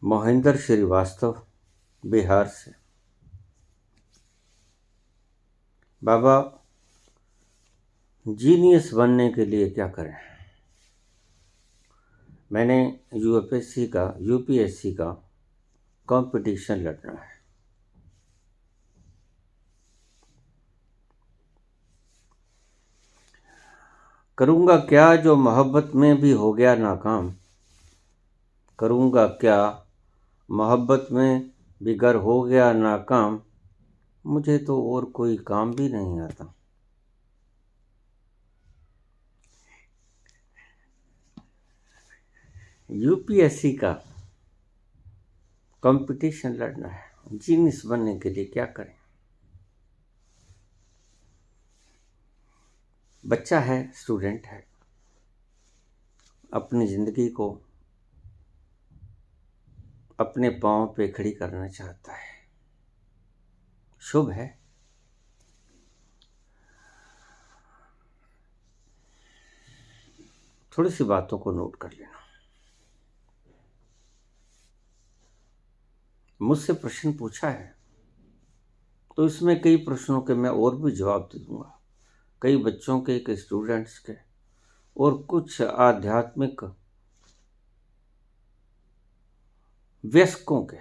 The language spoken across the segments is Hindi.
मोहिंदर श्रीवास्तव, बिहार से। बाबा, जीनियस बनने के लिए क्या करें? मैंने यूपीएससी का कंपटीशन लड़ना है। करूँगा क्या जो मोहब्बत में भी हो गया नाकाम? करूँगा क्या मोहब्बत में भी गर हो गया नाकाम? मुझे तो और कोई काम भी नहीं आता। यूपीएससी का कंपटीशन लड़ना है। जीनियस बनने के लिए क्या करें? बच्चा है, स्टूडेंट है, अपनी ज़िंदगी को अपने पाँव पे खड़ी करना चाहता है। शुभ है। थोड़ी सी बातों को नोट कर लेना। मुझसे प्रश्न पूछा है तो इसमें कई प्रश्नों के मैं और भी जवाब दे दूंगा। कई बच्चों के, कई स्टूडेंट्स के और कुछ आध्यात्मिक वयस्कों के।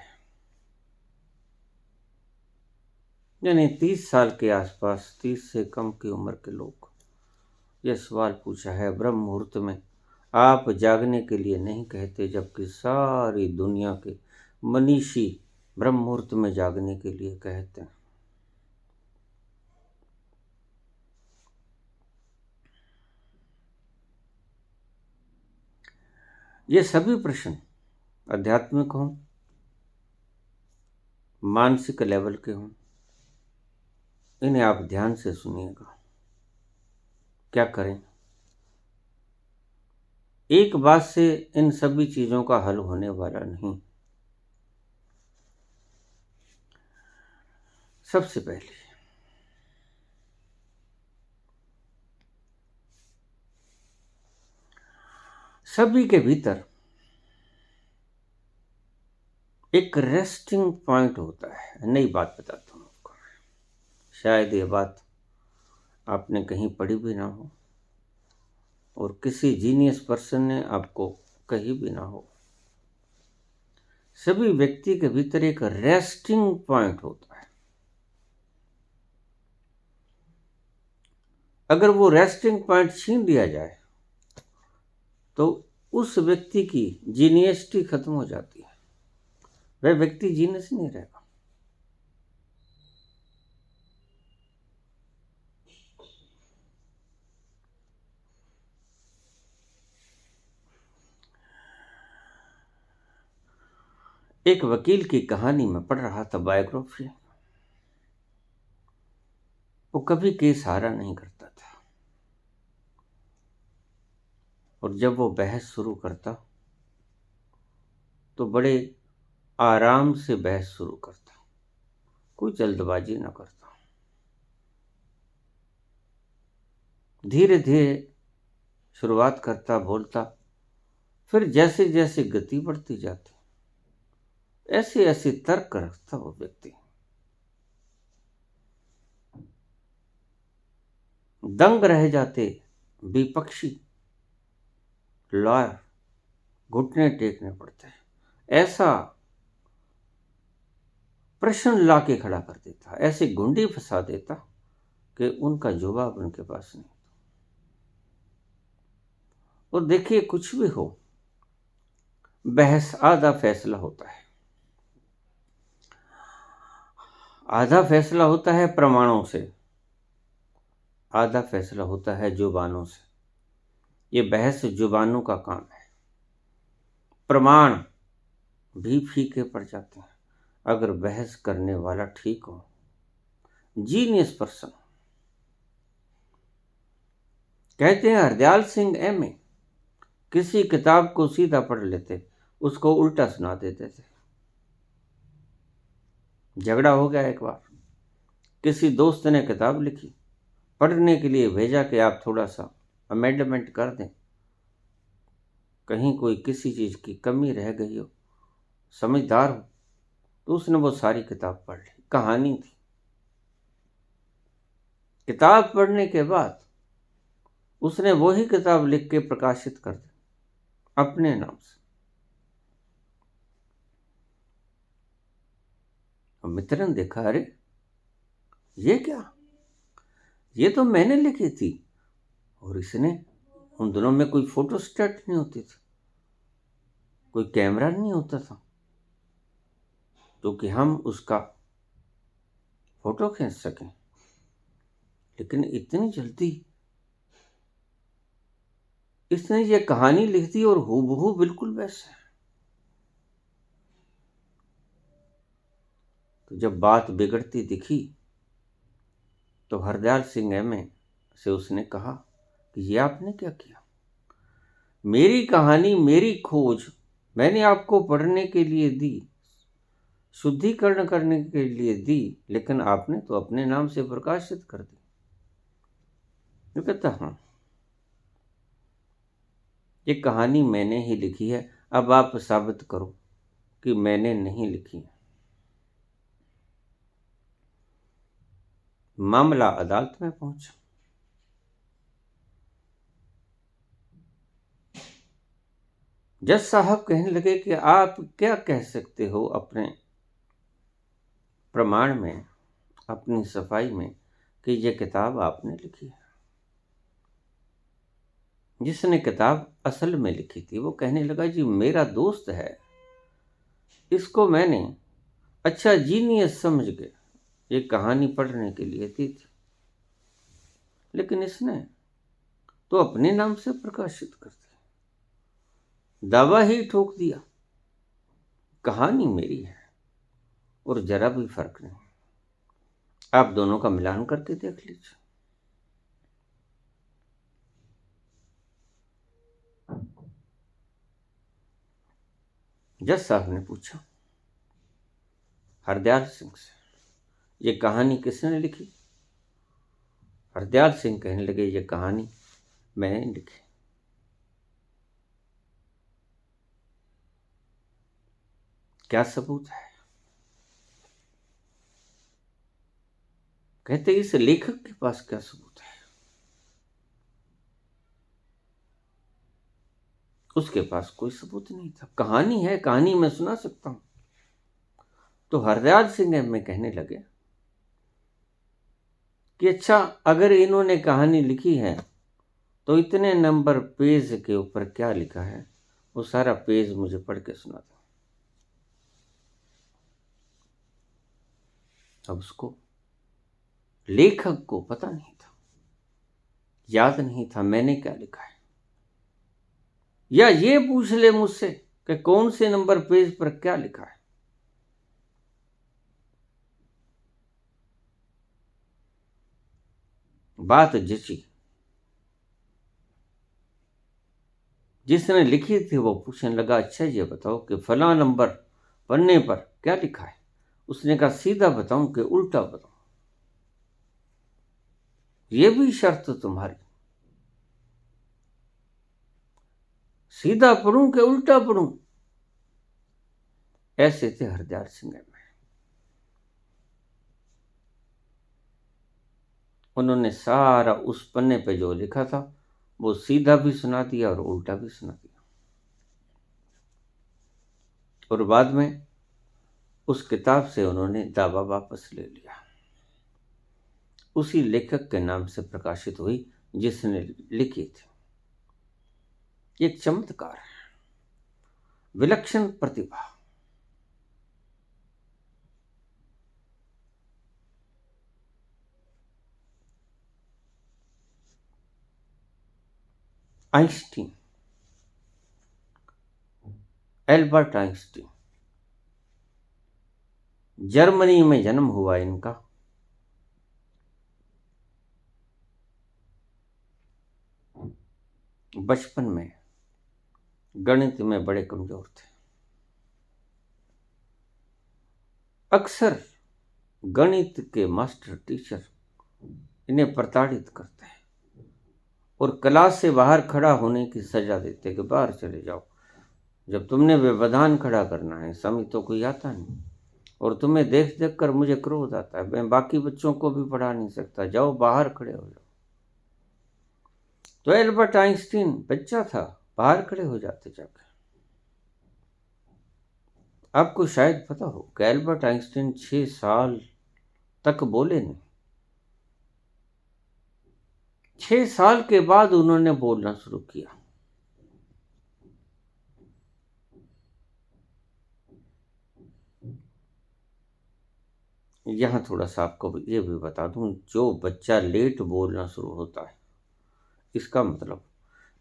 यानी 30 साल के आसपास, 30 से कम की उम्र के लोग। यह सवाल पूछा है, ब्रह्म मुहूर्त में आप जागने के लिए नहीं कहते, जबकि सारी दुनिया के मनीषी ब्रह्म मुहूर्त में जागने के लिए कहते हैं। ये सभी प्रश्न आध्यात्मिक हों, मानसिक लेवल के हों, इन्हें आप ध्यान से सुनिएगा। क्या करें? एक बात से इन सभी चीजों का हल होने वाला नहीं। सबसे पहले सभी के भीतर एक रेस्टिंग पॉइंट होता है। नई बात बताता हूँ आपको। शायद ये बात आपने कहीं पढ़ी भी ना हो और किसी जीनियस पर्सन ने आपको कही भी ना हो। सभी व्यक्ति के भीतर एक रेस्टिंग पॉइंट होता है। अगर वो रेस्टिंग पॉइंट छीन लिया जाए तो उस व्यक्ति की जीनियसिटी खत्म हो जाती है। वह व्यक्ति जीनियस नहीं रहेगा। एक वकील की कहानी में पढ़ रहा था, बायोग्राफी। वो कभी केस हारा नहीं करता था और जब वो बहस शुरू करता तो बड़े आराम से बहस शुरू करता, कोई जल्दबाजी ना करता। धीरे धीरे शुरुआत करता, बोलता, फिर जैसे जैसे गति बढ़ती जाती ऐसे ऐसे तर्क रखता वो व्यक्ति। दंग रह जाते विपक्षी लॉयर, घुटने टेकने पड़ते हैं। ऐसा प्रश्न ला के खड़ा कर देता, ऐसे गुंडी फंसा देता कि उनका जवाब उनके पास नहीं। और देखिए, कुछ भी हो, बहस आधा फैसला होता है। आधा फैसला होता है प्रमाणों से, आधा फैसला होता है जुबानों से। ये बहस जुबानों का काम है। प्रमाण भी फीके पड़ जाते हैं अगर बहस करने वाला ठीक हो, जीनियस पर्सन। कहते हैं हरदयाल सिंह एम ए किसी किताब को सीधा पढ़ लेते, उसको उल्टा सुना देते थे। झगड़ा हो गया एक बार, किसी दोस्त ने किताब लिखी, पढ़ने के लिए भेजा कि आप थोड़ा सा अमेंडमेंट कर दें, कहीं कोई किसी चीज़ की कमी रह गई हो, समझदार हो, तो उसने वो सारी किताब पढ़ ली। कहानी थी। किताब पढ़ने के बाद उसने वही किताब लिख के प्रकाशित कर दी अपने नाम से। मित्र ने देखा, अरे ये क्या, ये तो मैंने लिखी थी। और इसने, उन दोनों में कोई फोटो स्टेट नहीं होती थी, कोई कैमरा नहीं होता था तो कि हम उसका फोटो खींच सकें। लेकिन इतनी जल्दी इसने ये कहानी लिख दी और हूबहू बिल्कुल वैसे। तो जब बात बिगड़ती दिखी तो हरदयाल सिंह एमए से उसने कहा कि ये आपने क्या किया? मेरी कहानी, मेरी खोज मैंने आपको पढ़ने के लिए दी, शुद्धिकरण करने के लिए दी, लेकिन आपने तो अपने नाम से प्रकाशित कर दी। वो कहता, हाँ, ये कहानी मैंने ही लिखी है, अब आप साबित करो कि मैंने नहीं लिखी है। मामला अदालत में पहुंचा। जज साहब कहने लगे कि आप क्या कह सकते हो अपने प्रमाण में, अपनी सफाई में, कि ये किताब आपने लिखी है? जिसने किताब असल में लिखी थी वो कहने लगा, जी मेरा दोस्त है, इसको मैंने अच्छा जीनियस समझ के ये कहानी पढ़ने के लिए दी थी, लेकिन इसने तो अपने नाम से प्रकाशित कर दी, दावा ही ठोक दिया। कहानी मेरी है और जरा भी फर्क नहीं। आप दोनों का मिलान करके देख लीजिए। जज साहब ने पूछा हरदयाल सिंह से, ये कहानी किसने लिखी? हरदयाल सिंह कहने लगे, ये कहानी मैंने लिखी। क्या सबूत है? कहते, इस लेखक के पास क्या सबूत है? उसके पास कोई सबूत नहीं था। कहानी है, कहानी मैं सुना सकता हूं। तो हरदयाल सिंह में कहने लगे कि अच्छा, अगर इन्होंने कहानी लिखी है तो इतने नंबर पेज के ऊपर क्या लिखा है, वो सारा पेज मुझे पढ़ के सुना दो। अब उसको, लेखक को पता नहीं था, याद नहीं था मैंने क्या लिखा है, या ये पूछ ले मुझसे कि कौन से नंबर पेज पर क्या लिखा है। बात जची। जिसने लिखी थी वो पूछने लगा, अच्छा ये बताओ कि फला नंबर पन्ने पर क्या लिखा है? उसने कहा, सीधा बताऊं कि उल्टा बताऊं? ये भी शर्त तुम्हारी? सीधा पढ़ूं कि उल्टा पढ़ूं? ऐसे थे हरदयाल सिंह में। उन्होंने सारा उस पन्ने पे जो लिखा था वो सीधा भी सुना दिया और उल्टा भी सुना दिया। और बाद में उस किताब से उन्होंने दावा वापस ले लिया। उसी लेखक के नाम से प्रकाशित हुई जिसने लिखी थी। एक चमत्कार है, विलक्षण प्रतिभा। आइंस्टीन, एल्बर्ट आइंस्टीन, जर्मनी में जन्म हुआ इनका। बचपन में गणित में बड़े कमजोर थे। अक्सर गणित के मास्टर टीचर इन्हें प्रताड़ित करते हैं और क्लास से बाहर खड़ा होने की सजा देते कि बाहर चले जाओ, जब तुमने व्यवधान खड़ा करना है, समय तो कोई आता नहीं, और तुम्हें देख देख कर मुझे क्रोध आता है। मैं बाकी बच्चों को भी पढ़ा नहीं सकता, जाओ बाहर खड़े हो जाओ। तो एल्बर्ट आइंस्टीन बच्चा था, बाहर खड़े हो जाते जाकर। आपको शायद पता हो कि एल्बर्ट आइंस्टीन 6 साल तक बोले नहीं। 6 साल के बाद उन्होंने बोलना शुरू किया। यहाँ थोड़ा सा आपको ये भी बता दूं, जो बच्चा लेट बोलना शुरू होता है, इसका मतलब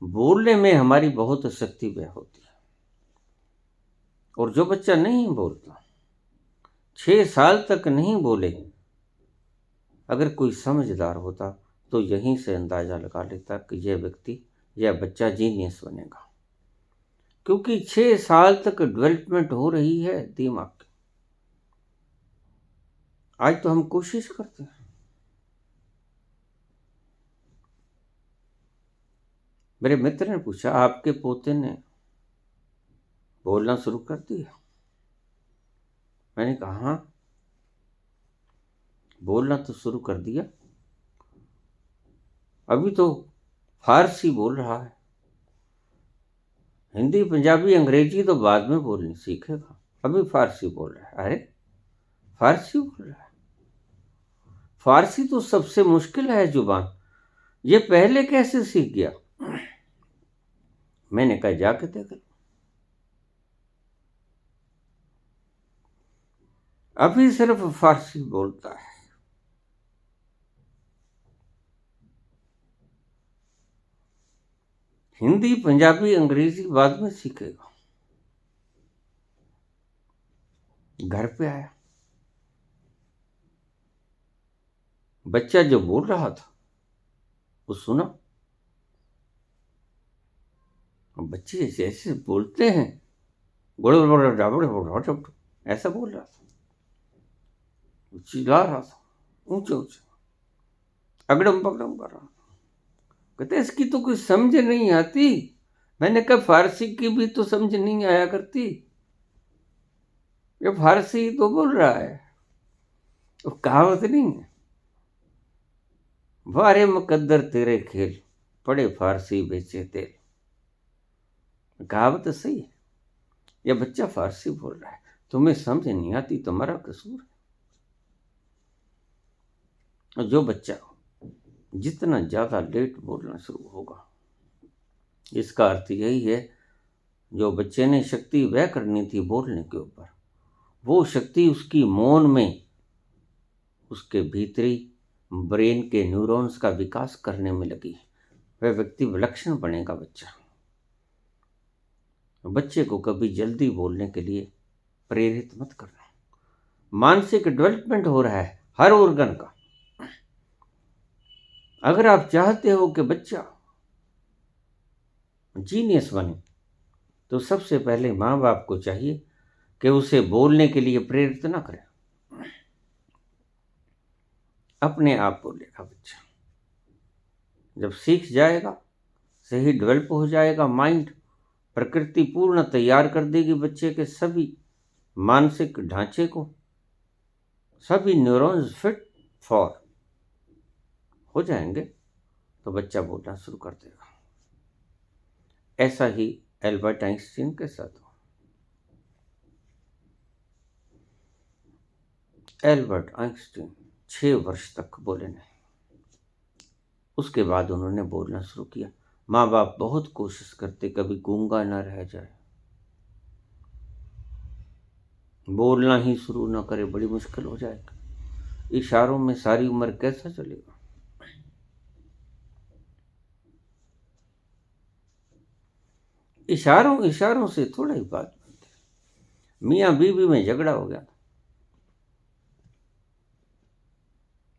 बोलने में हमारी बहुत शक्ति व्यय होती है। और जो बच्चा नहीं बोलता, 6 साल तक नहीं बोले, अगर कोई समझदार होता तो यहीं से अंदाजा लगा लेता कि यह व्यक्ति, यह बच्चा जीनियस बनेगा, क्योंकि 6 साल तक डेवलपमेंट हो रही है दिमाग की। आज तो हम कोशिश करते हैं। मेरे मित्र ने पूछा, आपके पोते ने बोलना शुरू कर दिया? मैंने कहा हाँ, बोलना तो शुरू कर दिया, अभी तो फारसी बोल रहा है। हिंदी पंजाबी अंग्रेजी तो बाद में बोलनी सीखेगा, अभी फारसी बोल रहा है। अरे फारसी बोल रहा है? फारसी तो सबसे मुश्किल है जुबान, ये पहले कैसे सीख गया? मैंने कहा जाके देख लो, अभी सिर्फ फारसी बोलता है। हिंदी पंजाबी अंग्रेजी बाद में सीखेगा। घर पे आया, बच्चा जो बोल रहा था वो सुना। बच्चे जैसे बोलते हैं, ऐसा बोल रहा था, चिल्ला रहा था, ऊंचे ऊंचे, अगड़म पगड़म कर रहा। कहते इसकी तो कुछ समझ नहीं आती। मैंने कहा फारसी की भी तो समझ नहीं आया करती, ये फारसी तो बोल रहा है। वो कहावत नहीं है, वारे मुकद्दर तेरे खेल, पड़े फारसी बेचे तेल। कहावत सही है। यह बच्चा फारसी बोल रहा है, तुम्हें समझ नहीं आती, तुम्हारा कसूर है। जो बच्चा जितना ज्यादा लेट बोलना शुरू होगा, इसका अर्थ यही है, जो बच्चे ने शक्ति व्यय करनी थी बोलने के ऊपर, वो शक्ति उसकी मौन में, उसके भीतरी ब्रेन के न्यूरॉन्स का विकास करने में लगी। वह व्यक्ति विलक्षण बनेगा बच्चा। बच्चे को कभी जल्दी बोलने के लिए प्रेरित मत करना। मानसिक डेवलपमेंट हो रहा है हर ऑर्गन का। अगर आप चाहते हो कि बच्चा जीनियस बने, तो सबसे पहले माँ बाप को चाहिए कि उसे बोलने के लिए प्रेरित ना करें। अपने आप बोलेगा बच्चा। जब सीख जाएगा, सही डेवलप हो जाएगा माइंड, प्रकृति पूर्ण तैयार कर देगी बच्चे के सभी मानसिक ढांचे को, सभी न्यूरॉन्स फिट फॉर हो जाएंगे, तो बच्चा बोलना शुरू कर देगा। ऐसा ही एल्बर्ट आइंस्टीन के साथ हुआ। एल्बर्ट आइंस्टीन 6 वर्ष तक बोले नहीं, उसके बाद उन्होंने बोलना शुरू किया। माँ बाप बहुत कोशिश करते कभी गूंगा ना रह जाए, बोलना ही शुरू ना करे, बड़ी मुश्किल हो जाएगा, इशारों में सारी उम्र कैसा चलेगा। इशारों इशारों से थोड़ा ही बात बनती है। मियाँ बीवी में झगड़ा हो गया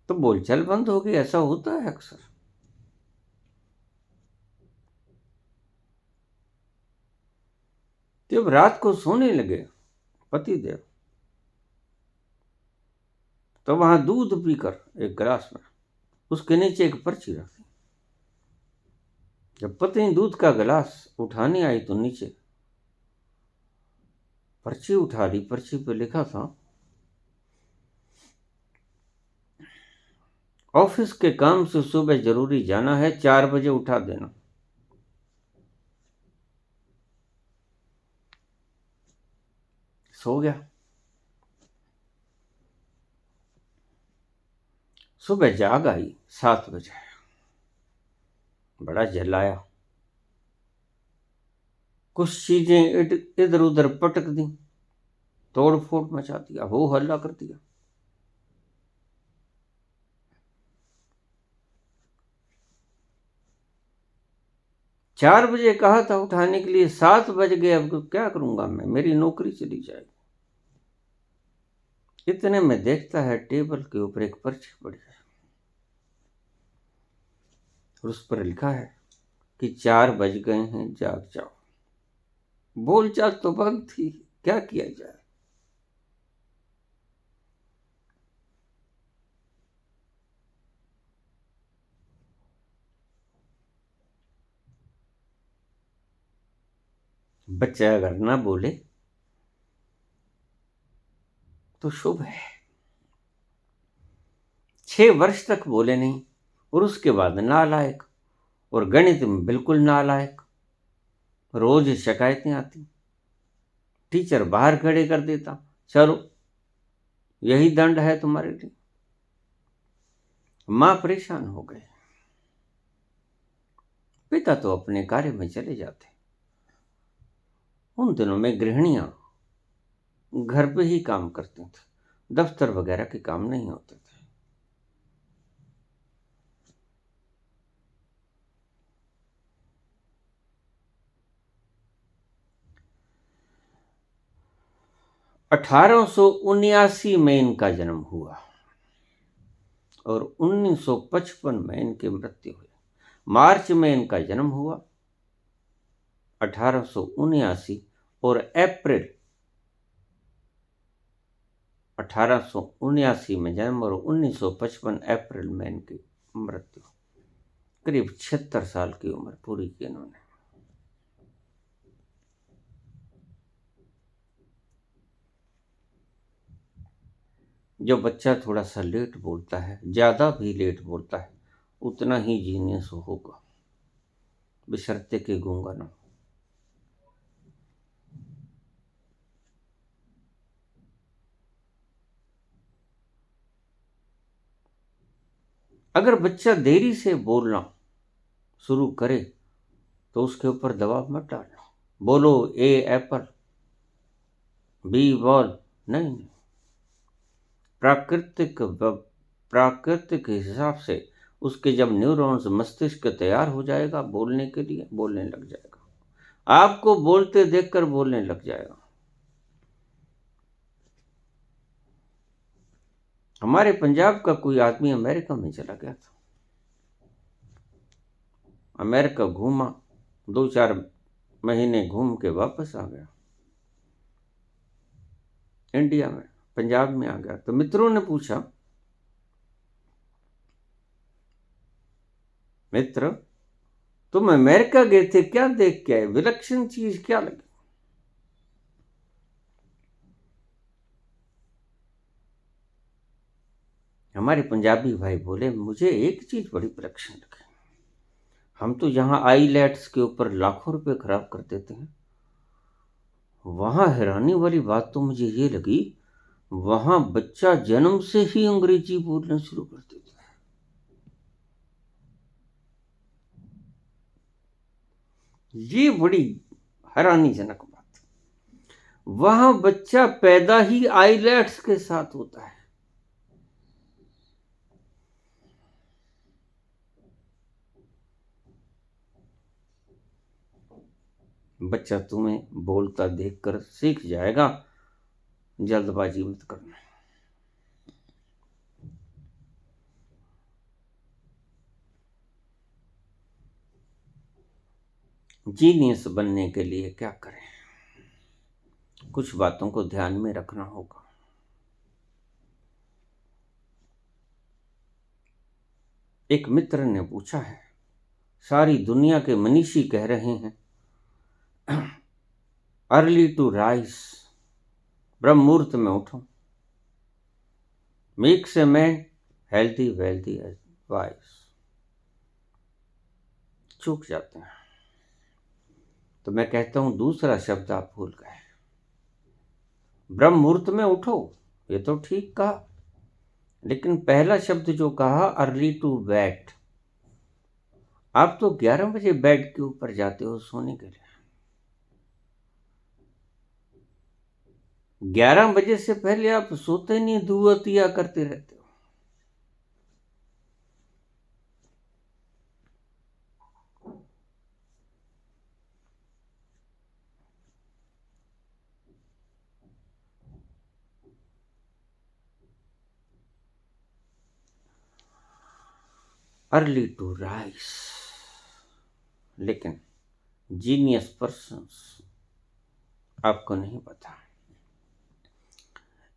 तो बोलचाल बंद हो गई, ऐसा होता है अक्सर। जब रात को सोने लगे पति देव, तो वहां दूध पीकर एक गिलास में, उसके नीचे एक पर्ची रखी। जब पत्नी दूध का गिलास उठाने आई तो नीचे पर्ची उठा ली, पर्ची पे लिखा था ऑफिस के काम से सुबह जरूरी जाना है, 4 बजे उठा देना। सो गया। सुबह जाग आई 7 बजे, बड़ा जलाया, कुछ चीजें इधर उधर पटक दी, तोड़ फोड़ मचा दिया, हो हल्ला कर दिया। चार बजे कहा था उठाने के लिए, 7 बज गए, अब क्या करूंगा मैं, मेरी नौकरी चली जाएगी। इतने में देखता है टेबल के ऊपर एक पर्ची पड़ी है और उस पर लिखा है कि 4 बज गए हैं, जाग जाओ। बोलचाल तो बंद थी, क्या किया जाए। बच्चा अगर ना बोले तो शुभ है। 6 वर्ष तक बोले नहीं और उसके बाद नालायक, और गणित में बिल्कुल नालायक। रोज शिकायतें आती, टीचर बाहर खड़े कर देता, चलो यही दंड है तुम्हारे लिए। मां परेशान हो गए, पिता तो अपने कार्य में चले जाते। उन दिनों में गृहिणियां घर पे ही काम करती थी, दफ्तर वगैरह के काम नहीं होते थे। (1879) में इनका जन्म हुआ और 1955 में इनकी मृत्यु हुई। मार्च में इनका जन्म हुआ 1879, और अप्रैल 1879 में जन्म और 1955 अप्रैल में इनकी मृत्यु। करीब 76 साल की उम्र पूरी की इन्होंने। जो बच्चा थोड़ा सा लेट बोलता है, ज्यादा भी लेट बोलता है, उतना ही जीनियस होगा, बशर्ते के गूंगा ना। अगर बच्चा देरी से बोलना शुरू करे तो उसके ऊपर दबाव मत डालना। बोलो ए एप्पल, बी बॉल, नहीं। प्राकृतिक हिसाब से उसके जब न्यूरॉन्स मस्तिष्क तैयार हो जाएगा बोलने के लिए, बोलने लग जाएगा। आपको बोलते देखकर बोलने लग जाएगा। हमारे पंजाब का कोई आदमी अमेरिका में चला गया था, अमेरिका घूमा, 2-4 महीने घूम के वापस आ गया। इंडिया में पंजाब में आ गया तो मित्रों ने पूछा, मित्र तुम अमेरिका गए थे, क्या देख के आए, विलक्षण चीज क्या लगी। हमारे पंजाबी भाई बोले, मुझे एक चीज बड़ी विलक्षण लगी, हम तो यहाँ आईलेट्स के ऊपर लाखों रुपए खराब कर देते हैं, वहां हैरानी वाली बात तो मुझे ये लगी, वहां बच्चा जन्म से ही अंग्रेजी बोलना शुरू कर देता है। ये बड़ी हैरानीजनक बात। वहां बच्चा पैदा ही आईलेट्स के साथ होता है। बच्चा तुम्हें बोलता देखकर सीख जाएगा, जल्दबाजी मत करना। जीनियस बनने के लिए क्या करें, कुछ बातों को ध्यान में रखना होगा। एक मित्र ने पूछा है, सारी दुनिया के मनीषी कह रहे हैं अर्ली टू राइज ब्रह्म मुहूर्त में उठो, makes a man healthy wealthy wise. चूक जाते हैं। तो मैं कहता हूं दूसरा शब्द आप भूल गए। ब्रह्म मुहूर्त में उठो, ये तो ठीक कहा, लेकिन पहला शब्द जो कहा अर्ली टू बेड, आप तो 11 बजे बेड के ऊपर जाते हो सोने के लिए। 11 बजे से पहले आप सोते नहीं, दुआतिया करते रहते हो। अर्ली टू राइज, लेकिन जीनियस पर्सन्स आपको नहीं पता।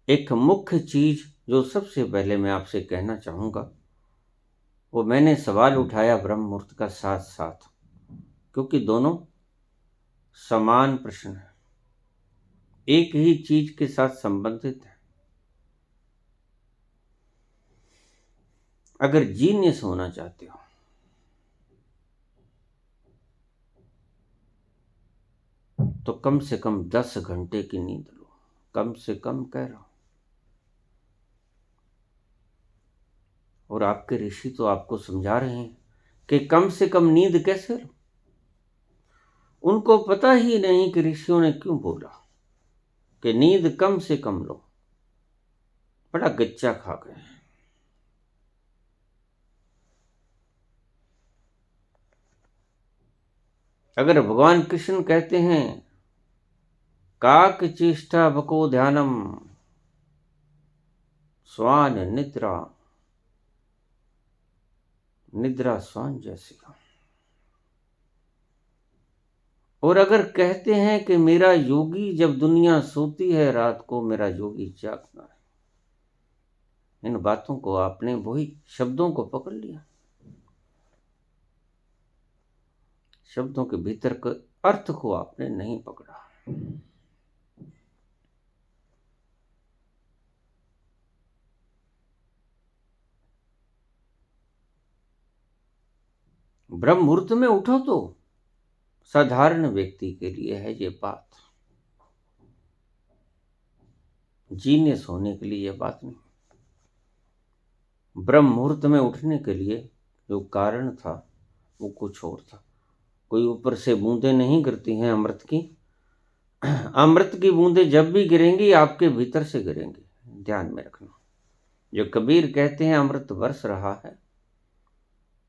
एक मुख्य चीज जो सबसे पहले मैं आपसे कहना चाहूंगा, वो मैंने सवाल उठाया ब्रह्म मुहूर्त का साथ साथ, क्योंकि दोनों समान प्रश्न है, एक ही चीज के साथ संबंधित है। अगर जीनियस होना चाहते हो तो कम से कम 10 घंटे की नींद लो, कम से कम कह रहा हूं। और आपके ऋषि तो आपको समझा रहे हैं कि कम से कम नींद कैसे लो। उनको पता ही नहीं कि ऋषियों ने क्यों बोला कि नींद कम से कम लो। बड़ा गच्चा खा गए। अगर भगवान कृष्ण कहते हैं काक चेष्टा बको ध्यानम स्वान निद्रा, निद्रा स्वान जैसी। और अगर कहते हैं कि मेरा योगी जब दुनिया सोती है रात को, मेरा योगी जागता है, इन बातों को आपने वही शब्दों को पकड़ लिया, शब्दों के भीतर के अर्थ को आपने नहीं पकड़ा। ब्रह्म मुहूर्त में उठो तो साधारण व्यक्ति के लिए है ये बात, जीनियस होने के लिए ये बात नहीं। ब्रह्म मुहूर्त में उठने के लिए जो कारण था वो कुछ और था। कोई ऊपर से बूंदें नहीं गिरती हैं अमृत की। अमृत की बूंदें जब भी गिरेंगी आपके भीतर से गिरेंगी, ध्यान में रखना। जो कबीर कहते हैं अमृत बरस रहा है,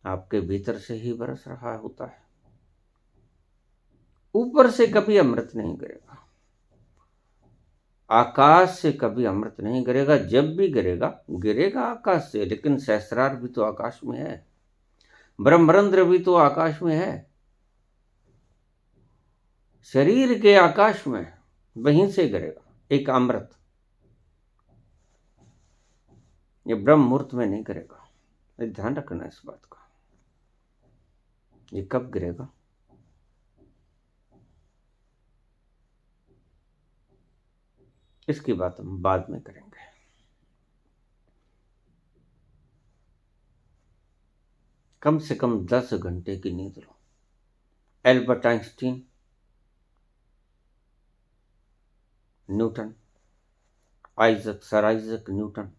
आपके भीतर से ही बरस रहा होता है। ऊपर से कभी अमृत नहीं गिरेगा, आकाश से कभी अमृत नहीं गिरेगा। जब भी गिरेगा गिरेगा आकाश से, लेकिन सहस्रार भी तो आकाश में है, ब्रह्मरंध्र भी तो आकाश में है, शरीर के आकाश में, वहीं से गिरेगा एक अमृत। ये ब्रह्म मुहूर्त में नहीं गिरेगा, ध्यान रखना इस बात का। ये कब गिरेगा? इसकी बात हम बाद में करेंगे। कम से कम 10 घंटे की नींद लो। Albert Einstein, Newton, sir Isaac Newton,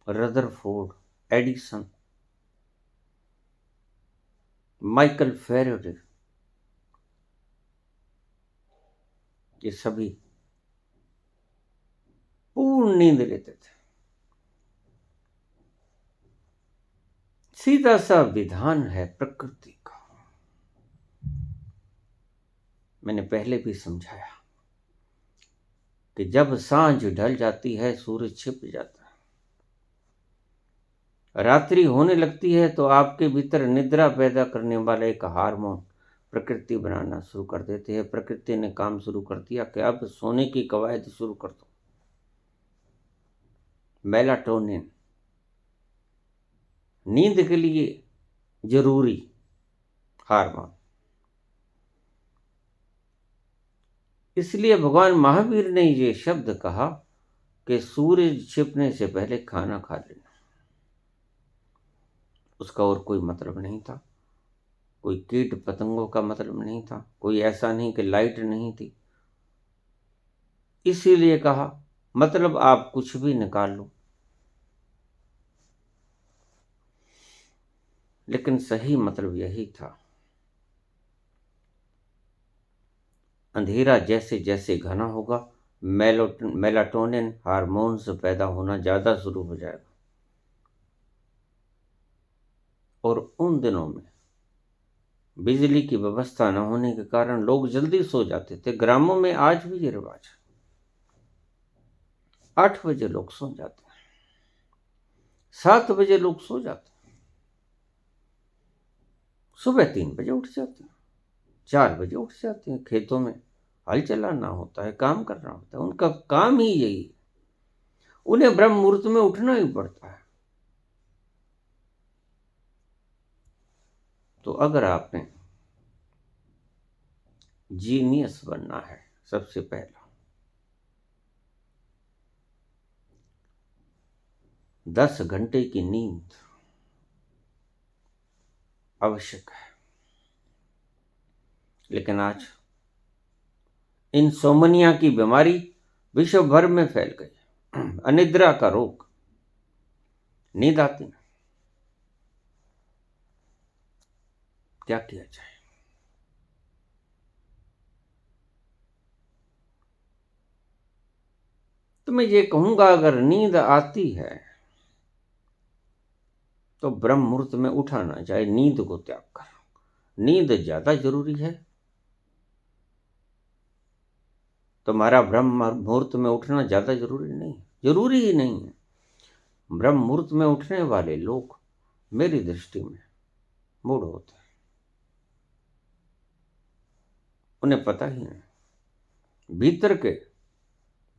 Rutherford, Edison, Michael Faraday, ये सभी पूर्ण नींद लेते थे। सीधा सा विधान है प्रकृति का। मैंने पहले भी समझाया कि जब सांझ ढल जाती है सूरज छिप जाता है, रात्रि होने लगती है तो आपके भीतर निद्रा पैदा करने वाला एक हार्मोन प्रकृति बनाना शुरू कर देती है। प्रकृति ने काम शुरू कर दिया कि अब सोने की कवायद शुरू कर दो। मेलाटोनिन नींद के लिए जरूरी हार्मोन, इसलिए भगवान महावीर ने ये शब्द कहा कि सूरज छिपने से पहले खाना खा लेना। उसका और कोई मतलब नहीं था, कोई कीट पतंगों का मतलब नहीं था, कोई ऐसा नहीं कि लाइट नहीं थी। इसीलिए कहा, मतलब आप कुछ भी निकाल लो, लेकिन सही मतलब यही था। अंधेरा जैसे जैसे घना होगा, मेलाटोनिन हार्मोन्स पैदा होना ज़्यादा शुरू हो जाएगा। और उन दिनों में बिजली की व्यवस्था न होने के कारण लोग जल्दी सो जाते थे। ग्रामों में आज भी ये रिवाज है, 8 बजे लोग सो जाते हैं, 7 बजे लोग सो जाते हैं, सुबह 3 बजे उठ जाते हैं, 4 बजे उठ जाते हैं। खेतों में हल चलाना होता है, काम करना होता है, उनका काम ही यही है। उन्हें ब्रह्म मुहूर्त में उठना ही पड़ता है। तो अगर आपने जीनियस बनना है, सबसे पहला 10 घंटे की नींद आवश्यक है। लेकिन आज इंसोमनिया की बीमारी विश्व भर में फैल गई। अनिद्रा का रोग, नींद आती है, क्या किया जाए? तो मैं ये कहूंगा, अगर नींद आती है तो ब्रह्म मुहूर्त में उठा ना जाए, नींद को त्याग कर। नींद ज्यादा जरूरी है। तुम्हारा ब्रह्म मुहूर्त में उठना ज्यादा जरूरी नहीं, जरूरी ही नहीं है। ब्रह्म मुहूर्त में उठने वाले लोग मेरी दृष्टि में मूड होते हैं, उन्हें पता ही नहीं,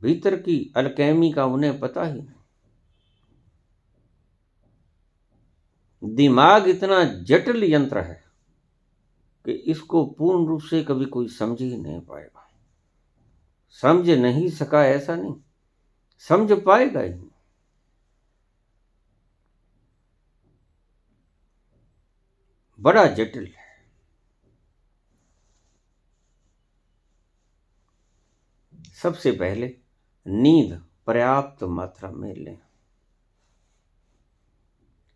भीतर की अलकेमी का उन्हें पता ही नहीं। दिमाग इतना जटिल यंत्र है कि इसको पूर्ण रूप से कभी कोई समझ ही नहीं पाएगा। समझ नहीं सका ऐसा नहीं, समझ पाएगा ही नहीं। बड़ा जटिल है। सबसे पहले नींद पर्याप्त मात्रा में लें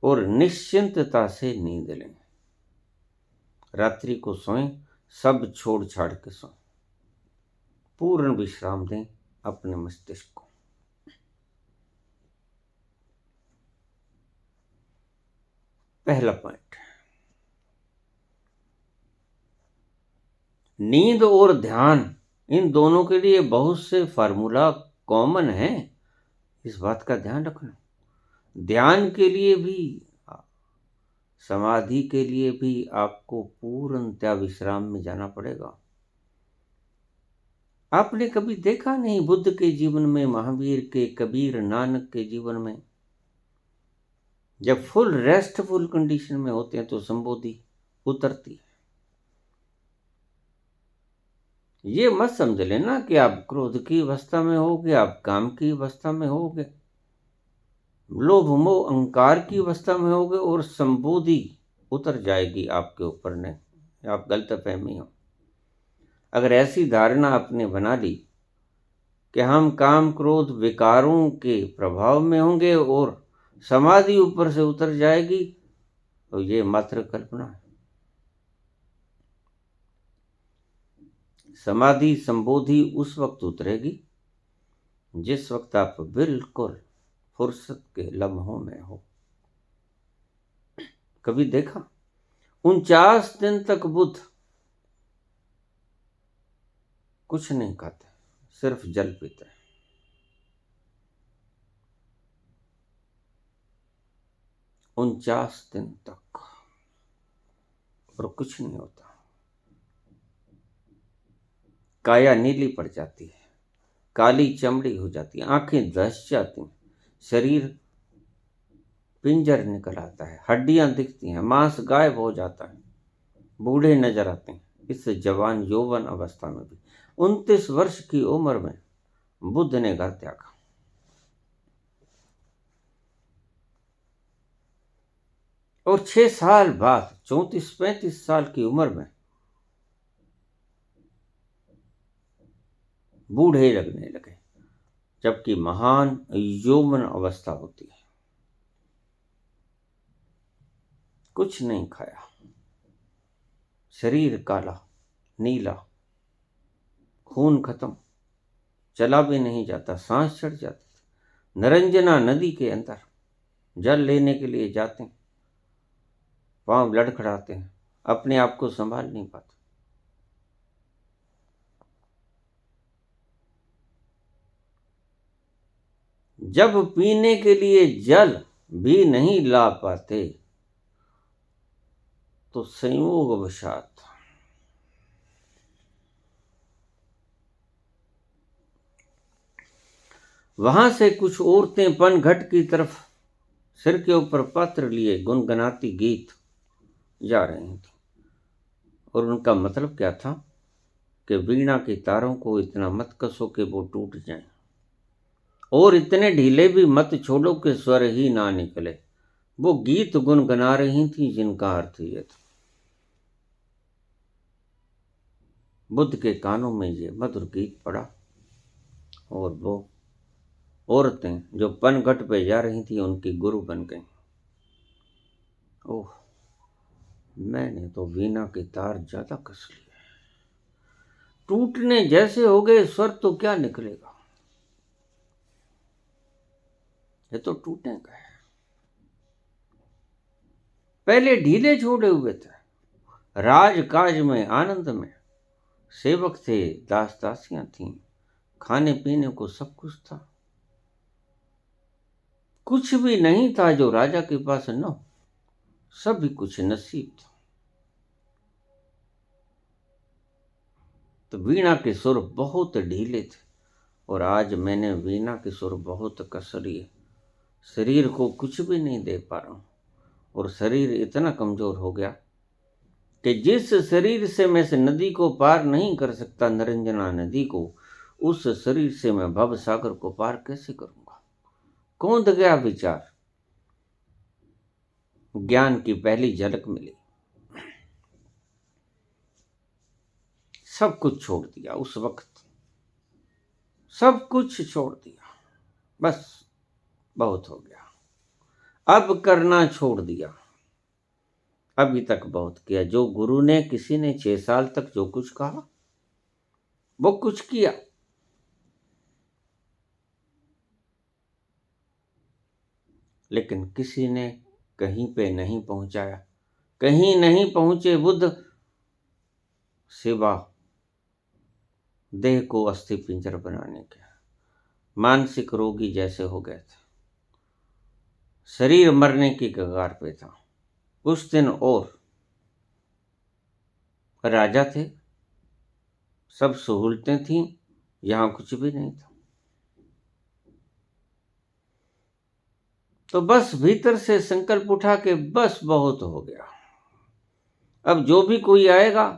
और निश्चिंतता से नींद लें। रात्रि को सोएं, सब छोड़ छाड़ के सोएं, पूर्ण विश्राम दें अपने मस्तिष्क को। पहला पॉइंट, नींद और ध्यान, इन दोनों के लिए बहुत से फार्मूला कॉमन हैं, इस बात का ध्यान रखना। ध्यान के लिए भी, समाधि के लिए भी आपको पूर्णतया विश्राम में जाना पड़ेगा। आपने कभी देखा नहीं, बुद्ध के जीवन में, महावीर के, कबीर, नानक के जीवन में जब फुल रेस्टफुल कंडीशन में होते हैं तो संबोधि उतरती है। ये मत समझ लेना कि आप क्रोध की अवस्था में होगे, आप काम की अवस्था में होगे, लोभ मोह अहंकार की अवस्था में होगे और संबोधि उतर जाएगी आपके ऊपर। ने आप गलतफहमी हो। अगर ऐसी धारणा आपने बना ली कि हम काम क्रोध विकारों के प्रभाव में होंगे और समाधि ऊपर से उतर जाएगी, तो ये मात्र कल्पना है। समाधि संबोधि उस वक्त उतरेगी जिस वक्त आप बिल्कुल फुर्सत के लम्हों में हो। कभी देखा, 49 दिन तक बुद्ध कुछ नहीं खाते, सिर्फ जल पीते हैं। 49 दिन तक, और कुछ नहीं होता। काया नीली पड़ जाती है, काली चमड़ी हो जाती है, आंखें धस जाती हैं, शरीर पिंजर निकल आता है, हड्डियां दिखती हैं, मांस गायब हो जाता है, बूढ़े नजर आते हैं। इस जवान यौवन अवस्था में भी 29 वर्ष की उम्र में बुद्ध ने घर त्यागा। और 6 साल बाद 34-35 साल की उम्र में बूढ़े लगने लगे, जबकि महान यौवन अवस्था होती है। कुछ नहीं खाया, शरीर काला नीला, खून खत्म, चला भी नहीं जाता, सांस चढ़ जाती थी। निरंजना नदी के अंदर जल लेने के लिए जाते हैं, पांव लड़खड़ाते हैं, अपने आप को संभाल नहीं पाते। जब पीने के लिए जल भी नहीं ला पाते तो संयोगवशात वहां से कुछ औरतें पनघट की तरफ सिर के ऊपर पत्र लिए गुनगुनाती गीत जा रही थी। और उनका मतलब क्या था कि वीणा के तारों को इतना मत कसो कि वो टूट जाएं, और इतने ढीले भी मत छोड़ो कि स्वर ही ना निकले। वो गीत गुनगुना रही थी जिनका अर्थ ये था। बुद्ध के कानों में ये मधुर गीत पड़ा और वो औरतें जो पनघट पे जा रही थी उनकी गुरु बन गई। ओह, मैंने तो वीणा के तार ज्यादा कस लिए, टूटने जैसे हो गए स्वर, तो क्या निकलेगा, ये तो टूटेगा। पहले ढीले छोड़े हुए थे, राजकाज में आनंद में, सेवक थे, दास दासियां थीं, खाने पीने को सब कुछ था। कुछ भी नहीं था जो राजा के पास न हो, सभी कुछ नसीब था। तो वीणा के सुर बहुत ढीले थे और आज मैंने वीणा के सुर बहुत कस लिए। शरीर को कुछ भी नहीं दे पा रहा हूं और शरीर इतना कमजोर हो गया कि जिस शरीर से मैं इस नदी को पार नहीं कर सकता, निरंजना नदी को, उस शरीर से मैं भव सागर को पार कैसे करूंगा। कौंध गया विचार, ज्ञान की पहली झलक मिली, सब कुछ छोड़ दिया। उस वक्त सब कुछ छोड़ दिया, बस बहुत हो गया, अब करना छोड़ दिया। अभी तक बहुत किया, जो गुरु ने, किसी ने 6 साल तक जो कुछ कहा वो कुछ किया, लेकिन किसी ने कहीं पे नहीं पहुंचाया। कहीं नहीं पहुंचे बुद्ध, सिवा देह को अस्थि पिंजर बनाने के। मानसिक रोगी जैसे हो गए थे, शरीर मरने की कगार पे था। उस दिन और राजा थे, सब सहूलतें थीं, यहां कुछ भी नहीं था। तो बस भीतर से संकल्प उठा के बस बहुत हो गया, अब जो भी कोई आएगा,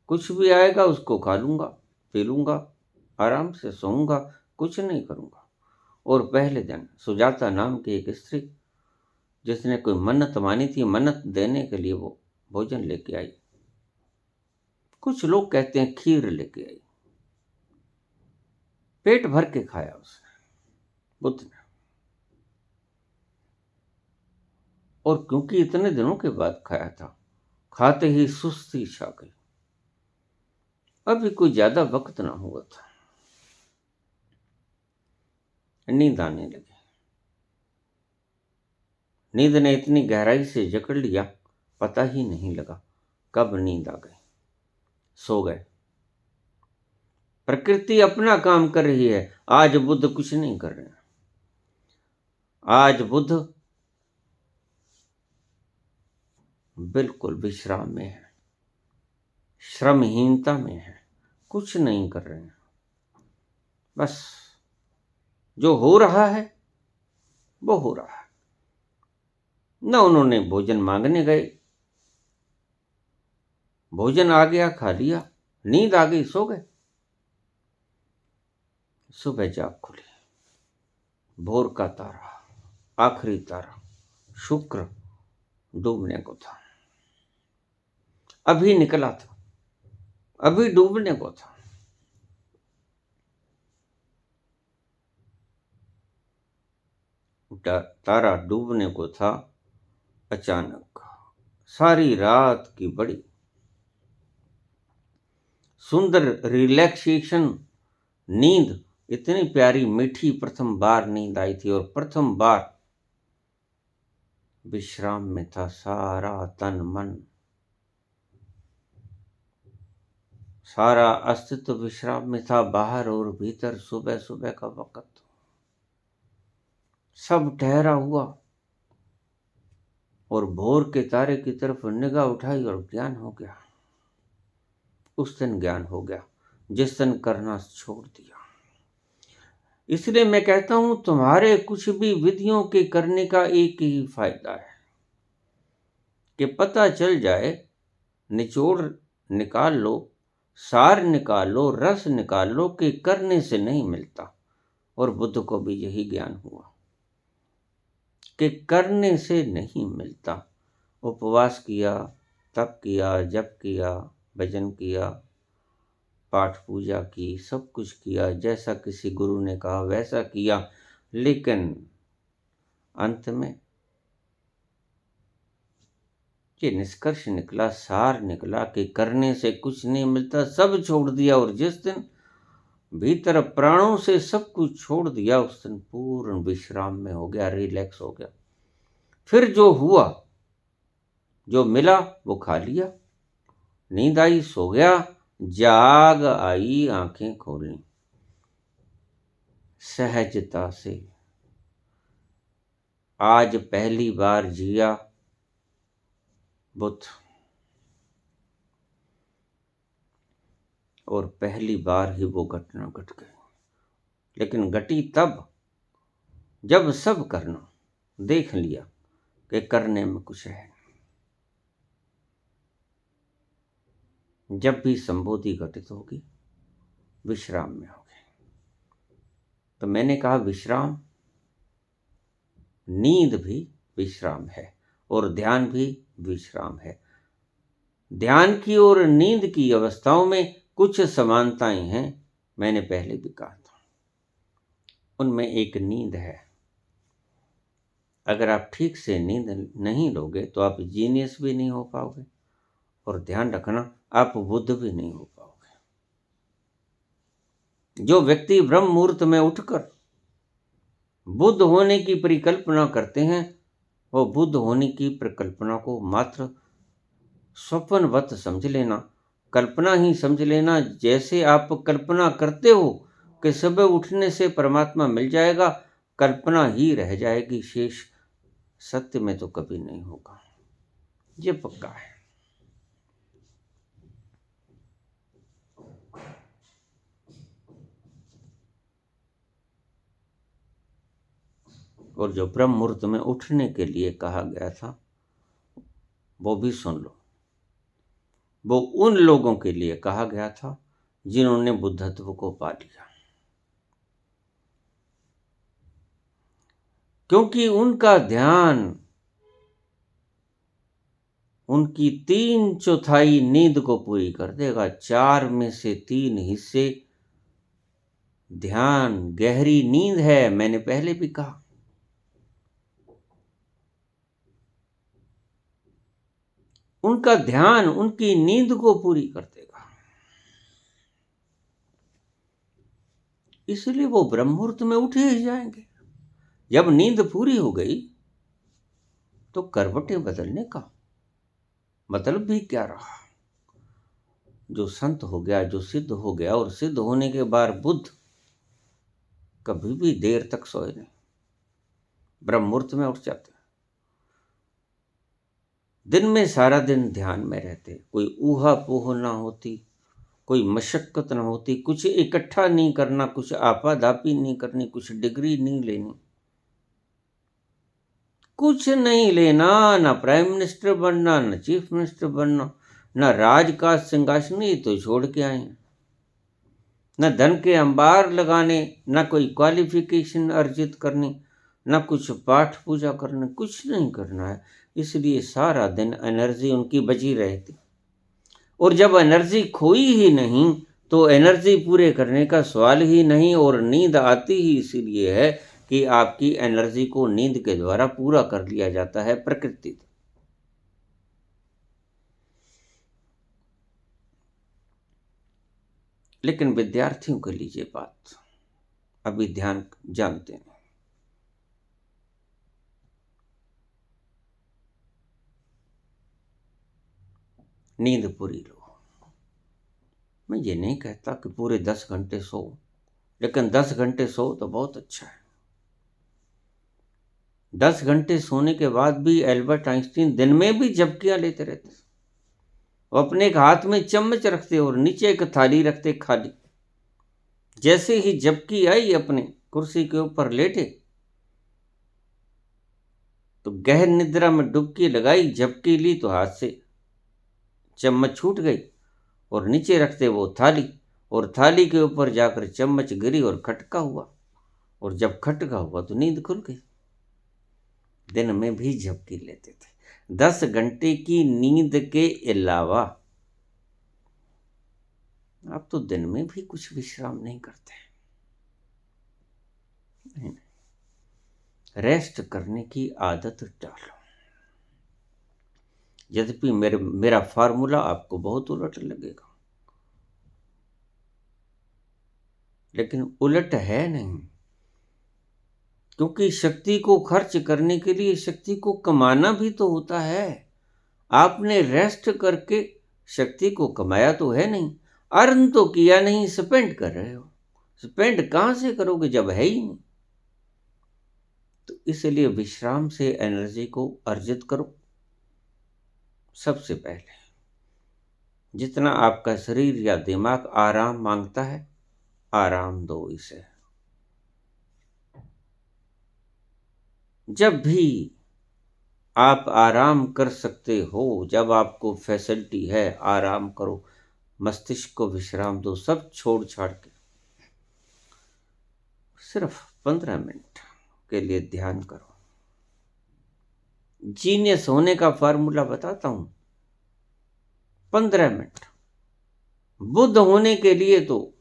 कुछ भी आएगा, उसको खा लूंगा, पी लूंगा, आराम से सोऊंगा, कुछ नहीं करूंगा। और पहले दिन सुजाता नाम की एक स्त्री, जिसने कोई मन्नत मानी थी, मन्नत देने के लिए वो भोजन लेके आई। कुछ लोग कहते हैं खीर लेके आई, पेट भर के खाया उसने, बुद्ध ने। और क्योंकि इतने दिनों के बाद खाया था, खाते ही सुस्ती छा गई। अभी कोई ज्यादा वक्त ना हुआ था, नींद आने लगी। नींद ने इतनी गहराई से जकड़ लिया, पता ही नहीं लगा कब नींद आ गई। सो गए। प्रकृति अपना काम कर रही है। आज बुद्ध कुछ नहीं कर रहे हैं। आज बुद्ध बिल्कुल विश्राम में है, श्रमहीनता में है, कुछ नहीं कर रहे हैं। बस जो हो रहा है वो हो रहा है। न उन्होंने भोजन मांगने गए, भोजन आ गया, खा लिया, नींद आ गई, सो गए। सुबह जाग खुली, भोर का तारा, आखिरी तारा शुक्र डूबने को था, अभी निकला था, अभी डूबने को था। तारा डूबने को था। अचानक सारी रात की बड़ी सुंदर रिलैक्सेशन नींद, इतनी प्यारी मीठी प्रथम बार नींद आई थी, और प्रथम बार विश्राम में था सारा तन मन, सारा अस्तित्व विश्राम में था, बाहर और भीतर। सुबह सुबह का वक्त, सब ठहरा हुआ, और भोर के तारे की तरफ निगाह उठाई और ज्ञान हो गया। उस दिन ज्ञान हो गया जिस दिन करना छोड़ दिया। इसलिए मैं कहता हूं, तुम्हारे कुछ भी विधियों के करने का एक ही फायदा है कि पता चल जाए, निचोड़ निकाल लो, सार निकाल लो, रस निकाल लो कि करने से नहीं मिलता। और बुद्ध को भी यही ज्ञान हुआ कि करने से नहीं मिलता। उपवास किया, तप किया, जप किया, भजन किया, पाठ पूजा की, सब कुछ किया, जैसा किसी गुरु ने कहा वैसा किया, लेकिन अंत में ये निष्कर्ष निकला, सार निकला कि करने से कुछ नहीं मिलता। सब छोड़ दिया, और जिस दिन भीतर प्राणों से सब कुछ छोड़ दिया, उस दिन पूर्ण विश्राम में हो गया, रिलैक्स हो गया। फिर जो हुआ, जो मिला वो खा लिया, नींद आई सो गया, जाग आई आंखें खोली, सहजता से। आज पहली बार जिया बुद्ध, और पहली बार ही वो घटना घट गई, लेकिन घटी तब जब सब करना देख लिया कि करने में कुछ है। जब भी संबोधि घटित होगी, विश्राम में होगी। तो मैंने कहा विश्राम, नींद भी विश्राम है, और ध्यान भी विश्राम है। ध्यान की और नींद की अवस्थाओं में कुछ समानताएं हैं, मैंने पहले भी कहा था। उनमें एक नींद है। अगर आप ठीक से नींद नहीं लोगे तो आप जीनियस भी नहीं हो पाओगे, और ध्यान रखना, आप बुद्ध भी नहीं हो पाओगे। जो व्यक्ति ब्रह्म मुहूर्त में उठकर बुद्ध होने की परिकल्पना करते हैं, वो बुद्ध होने की परिकल्पना को मात्र स्वप्नवत समझ लेना, कल्पना ही समझ लेना। जैसे आप कल्पना करते हो कि सुबह उठने से परमात्मा मिल जाएगा, कल्पना ही रह जाएगी, शेष सत्य में तो कभी नहीं होगा, ये पक्का है। और जो ब्रह्म मुहूर्त में उठने के लिए कहा गया था, वो भी सुन लो। वो उन लोगों के लिए कहा गया था जिन्होंने बुद्धत्व को पा लिया, क्योंकि उनका ध्यान उनकी 3/4 नींद को पूरी कर देगा। 4 में से 3 हिस्से ध्यान, गहरी नींद है, मैंने पहले भी कहा। उनका ध्यान उनकी नींद को पूरी कर देगा, इसलिए वो ब्रह्म मुहूर्त में उठे ही जाएंगे। जब नींद पूरी हो गई तो करवटें बदलने का मतलब भी क्या रहा। जो संत हो गया, जो सिद्ध हो गया, और सिद्ध होने के बाद बुद्ध कभी भी देर तक सोए नहीं, ब्रह्म मुहूर्त में उठ जाते, दिन में सारा दिन ध्यान में रहते। कोई ऊहा पोह ना होती, कोई मशक्कत ना होती, कुछ इकट्ठा नहीं करना, कुछ आपाधापी नहीं करनी, कुछ डिग्री नहीं लेनी, कुछ नहीं लेना। ना प्राइम मिनिस्टर बनना, ना चीफ मिनिस्टर बनना, ना राज का सिंहासन, ये तो छोड़ के आए हैं। न धन के अंबार लगाने, न कोई क्वालिफिकेशन अर्जित करनी, न कुछ पाठ पूजा करना, कुछ नहीं करना है। इसलिए सारा दिन एनर्जी उनकी बची रहती, और जब एनर्जी खोई ही नहीं तो एनर्जी पूरे करने का सवाल ही नहीं। और नींद आती ही इसीलिए है कि आपकी एनर्जी को नींद के द्वारा पूरा कर लिया जाता है प्रकृति। लेकिन विद्यार्थियों के लिए ये बात अभी ध्यान जानते हैं। नींद पूरी लो। मैं ये नहीं कहता कि पूरे 10 घंटे सो, लेकिन 10 घंटे सो तो बहुत अच्छा है। 10 घंटे सोने के बाद भी एल्बर्ट आइंस्टीन दिन में भी झपकियां लेते रहते। वो अपने एक हाथ में चम्मच रखते और नीचे एक थाली रखते खाली। जैसे ही झपकी आई अपने कुर्सी के ऊपर लेटे तो गहन निद्रा में डुबकी लगाई, झपकी ली तो हाथ से चम्मच छूट गई और नीचे रखते वो थाली, और थाली के ऊपर जाकर चम्मच गिरी और खटका हुआ, और जब खटका हुआ तो नींद खुल गई। दिन में भी झपकी लेते थे। 10 घंटे की नींद के अलावा आप तो दिन में भी कुछ विश्राम नहीं करते। नहीं, रेस्ट करने की आदत डालो। यद्यपि मेरा फार्मूला आपको बहुत उलट लगेगा, लेकिन उलट है नहीं, क्योंकि शक्ति को खर्च करने के लिए शक्ति को कमाना भी तो होता है। आपने रेस्ट करके शक्ति को कमाया तो है नहीं, अर्न तो किया नहीं, स्पेंड कर रहे हो। स्पेंड कहां से करोगे जब है ही नहीं। तो इसलिए विश्राम से एनर्जी को अर्जित करो। सबसे पहले जितना आपका शरीर या दिमाग आराम मांगता है, आराम दो इसे। जब भी आप आराम कर सकते हो, जब आपको फैसिलिटी है, आराम करो। मस्तिष्क को विश्राम दो, सब छोड़ छाड़ के सिर्फ 15 मिनट के लिए ध्यान करो। जीनियस होने का फार्मूला बताता हूं। 15 मिनट। बुद्ध होने के लिए तो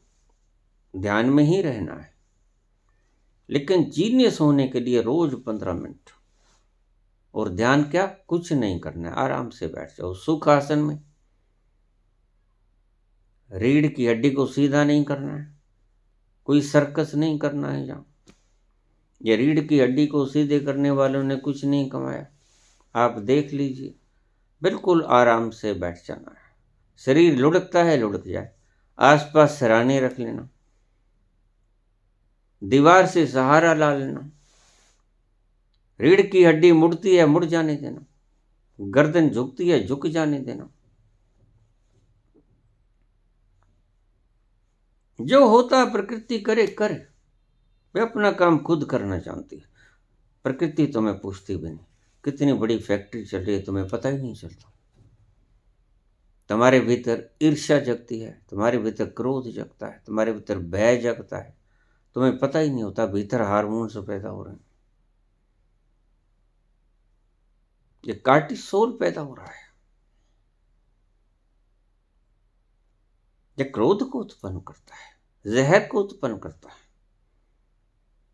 ध्यान में ही रहना है, लेकिन जीनियस होने के लिए रोज 15 मिनट। और ध्यान क्या, कुछ नहीं करना है, आराम से बैठ जाओ सुख आसन में। रीढ़ की हड्डी को सीधा नहीं करना है, कोई सर्कस नहीं करना है जहाँ। ये रीढ़ की हड्डी को सीधे करने वालों ने कुछ नहीं कमाया, आप देख लीजिए। बिल्कुल आराम से बैठ जाना है। शरीर लुढ़कता है, लुढ़क जाए। आसपास सराहने रख लेना, दीवार से सहारा ला लेना। रीढ़ की हड्डी मुड़ती है, मुड़ जाने देना। गर्दन झुकती है, झुक जाने देना। जो होता है प्रकृति करे करे। वे अपना काम खुद करना जानती है। प्रकृति तुम्हें पूछती भी नहीं। कितनी बड़ी फैक्ट्री चल रही है तुम्हें पता ही नहीं चलता। तुम्हारे भीतर ईर्ष्या जगती है, तुम्हारे भीतर क्रोध जगता है, तुम्हारे भीतर भय जगता है, तुम्हें पता ही नहीं होता भीतर हार्मोन्स पैदा हो रहे हैं। ये कार्टिसोल पैदा हो रहा है। ये क्रोध को उत्पन्न करता है, जहर को उत्पन्न करता है।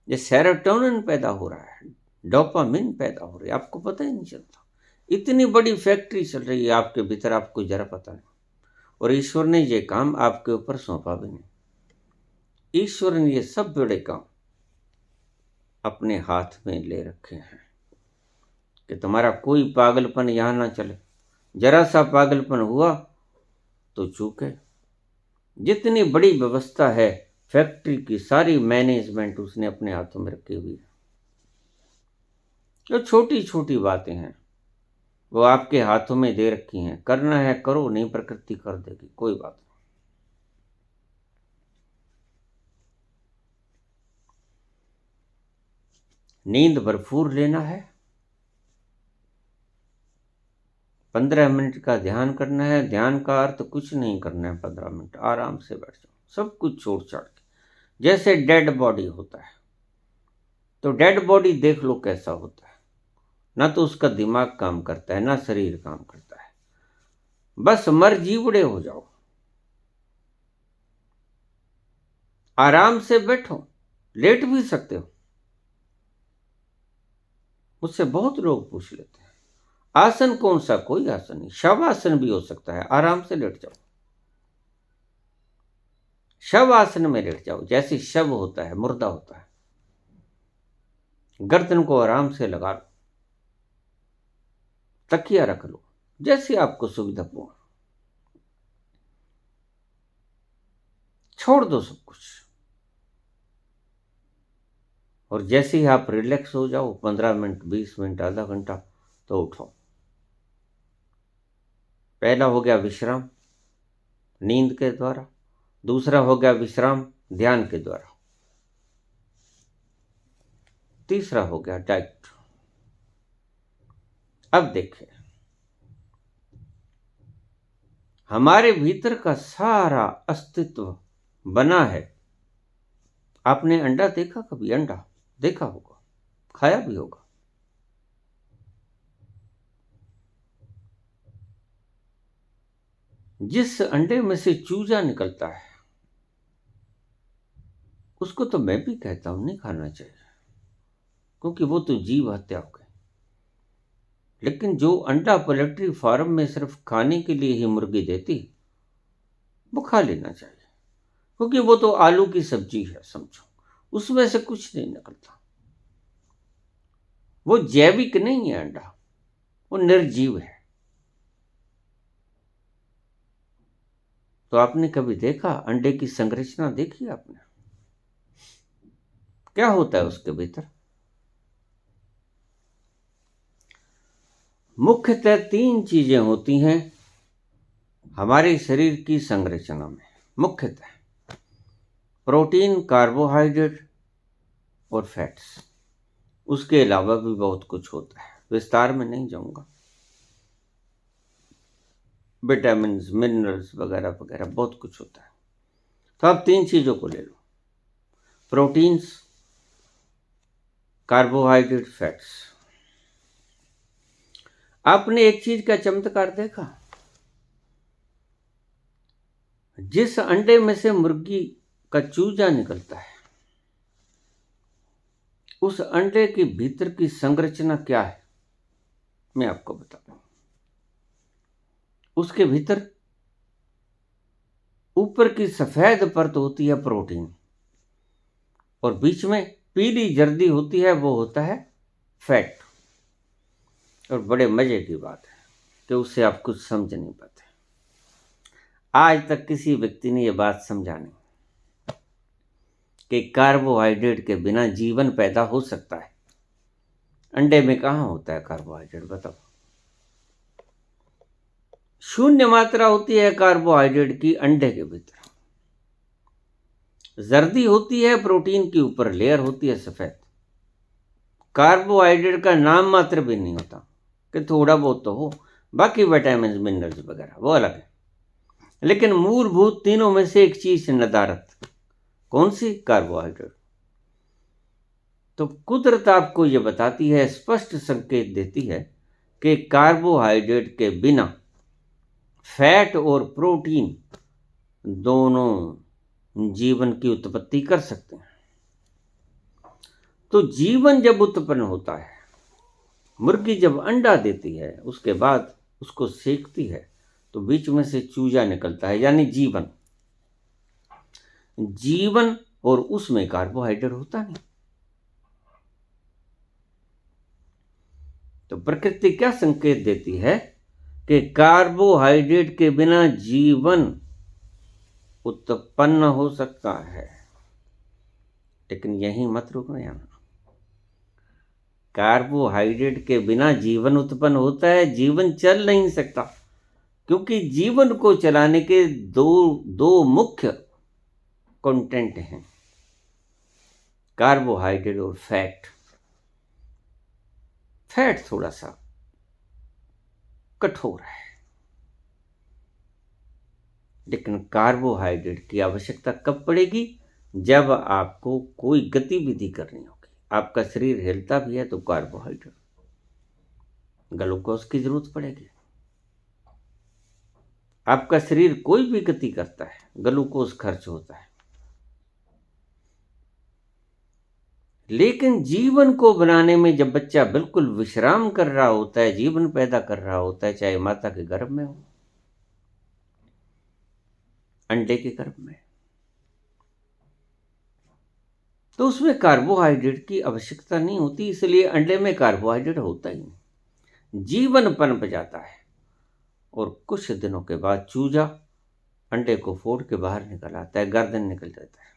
ये सेरोटोनिन पैदा हो रहा है, डोपामिन पैदा हो रही है, आपको पता ही नहीं चलता। इतनी बड़ी फैक्ट्री चल रही है आपके भीतर, आपको जरा पता नहीं। और ईश्वर ने ये काम आपके ऊपर सौंपा भी नहीं। ईश्वर ने ये सब बड़े काम अपने हाथ में ले रखे हैं कि तुम्हारा कोई पागलपन यहां ना चले। जरा सा पागलपन हुआ तो चूके। जितनी बड़ी व्यवस्था है फैक्ट्री की, सारी मैनेजमेंट उसने अपने हाथों में रखी हुई है। जो छोटी छोटी बातें हैं वो आपके हाथों में दे रखी हैं। करना है करो, नहीं प्रकृति कर देगी, कोई बात नहीं। नींद भरपूर लेना है। 15 मिनट का ध्यान करना है। ध्यान का अर्थ कुछ नहीं करना है। 15 मिनट आराम से बैठ जाओ। सब कुछ छोड़ छाड़ के। जैसे डेड बॉडी होता है, तो डेड बॉडी देख लो कैसा होता है, ना तो उसका दिमाग काम करता है ना शरीर काम करता है, बस मर जीवड़े हो जाओ। आराम से बैठो, लेट भी सकते हो। मुझसे बहुत लोग पूछ लेते हैं आसन कौन सा, कोई आसन नहीं, शव आसन भी हो सकता है, आराम से लेट जाओ। शव आसन में लेट जाओ, जैसे शव होता है, मुर्दा होता है, गर्दन को आराम से लगा लो, तकिया रख लो, जैसे आपको सुविधापूर्ण। छोड़ दो सब कुछ, और जैसे ही आप रिलैक्स हो जाओ, 15 मिनट, 20 मिनट, आधा घंटा, तो उठो। पहला हो गया विश्राम नींद के द्वारा, दूसरा हो गया विश्राम ध्यान के द्वारा, तीसरा हो गया डाइट। अब देखें, हमारे भीतर का सारा अस्तित्व बना है। आपने अंडा देखा कभी? अंडा देखा होगा, खाया भी होगा। जिस अंडे में से चूजा निकलता है, उसको तो मैं भी कहता हूं नहीं खाना चाहिए, क्योंकि वो तो जीव हत्या हो गई। लेकिन जो अंडा पोल्ट्री फार्म में सिर्फ खाने के लिए ही मुर्गी देती, वो खा लेना चाहिए, क्योंकि वो तो आलू की सब्जी है, समझो, उसमें से कुछ नहीं निकलता। वो जैविक नहीं है अंडा, वो निर्जीव है। तो आपने कभी देखा अंडे की संरचना देखी आपने? क्या होता है उसके भीतर? मुख्यतः 3 चीजें होती हैं हमारे शरीर की संरचना में। मुख्यतः प्रोटीन, कार्बोहाइड्रेट और फैट्स। उसके अलावा भी बहुत कुछ होता है, विस्तार में नहीं जाऊंगा। विटामिन, मिनरल्स वगैरह वगैरह बहुत कुछ होता है। तो आप 3 चीजों को ले लो, प्रोटीन्स, कार्बोहाइड्रेट, फैट्स। आपने एक चीज का चमत्कार देखा? जिस अंडे में से मुर्गी का चूजा निकलता है, उस अंडे के भीतर की संरचना क्या है, मैं आपको बताता हूं। उसके भीतर ऊपर की सफेद परत होती है प्रोटीन, और बीच में पीली जर्दी होती है, वो होता है फैट। और बड़े मजे की बात है कि उससे आप कुछ समझ नहीं पाते। आज तक किसी व्यक्ति ने यह बात समझा नहीं कि कार्बोहाइड्रेट के बिना जीवन पैदा हो सकता है। अंडे में कहां होता है कार्बोहाइड्रेट, बताओ? शून्य मात्रा होती है कार्बोहाइड्रेट की अंडे के भीतर। जर्दी होती है प्रोटीन की ऊपर, लेयर होती है सफेद। कार्बोहाइड्रेट का नाम मात्र भी नहीं होता, कि थोड़ा बहुत तो हो, बाकी विटामिन, मिनरल्स वगैरह वो अलग है। लेकिन मूलभूत तीनों में से एक चीज नदारत, कौन सी? कार्बोहाइड्रेट। तो कुदरत आपको यह बताती है, स्पष्ट संकेत देती है कि कार्बोहाइड्रेट के बिना फैट और प्रोटीन दोनों जीवन की उत्पत्ति कर सकते हैं। तो जीवन जब उत्पन्न होता है, मुर्गी जब अंडा देती है, उसके बाद उसको सेकती है, तो बीच में से चूजा निकलता है, यानी जीवन। जीवन, और उसमें कार्बोहाइड्रेट होता नहीं। तो प्रकृति क्या संकेत देती है कि कार्बोहाइड्रेट के बिना जीवन उत्पन्न हो सकता है। लेकिन यहीं मत रुको यहां। कार्बोहाइड्रेट के बिना जीवन उत्पन्न होता है, जीवन चल नहीं सकता, क्योंकि जीवन को चलाने के दो मुख्य कंटेंट हैं, कार्बोहाइड्रेट और फैट। फैट थोड़ा सा कठोर है, लेकिन कार्बोहाइड्रेट की आवश्यकता कब पड़ेगी? जब आपको कोई गतिविधि करनी होगी। आपका शरीर हिलता भी है तो कार्बोहाइड्रेट, ग्लूकोज की जरूरत पड़ेगी। आपका शरीर कोई भी गति करता है, ग्लूकोज खर्च होता है। लेकिन जीवन को बनाने में जब बच्चा बिल्कुल विश्राम कर रहा होता है, जीवन पैदा कर रहा होता है, चाहे माता के गर्भ में हो, अंडे के गर्भ में, तो उसमें कार्बोहाइड्रेट की आवश्यकता नहीं होती। इसलिए अंडे में कार्बोहाइड्रेट होता ही नहीं। जीवन पनप जाता है और कुछ दिनों के बाद चूजा अंडे को फोड़ के बाहर निकल आता है, गर्दन निकल जाता है।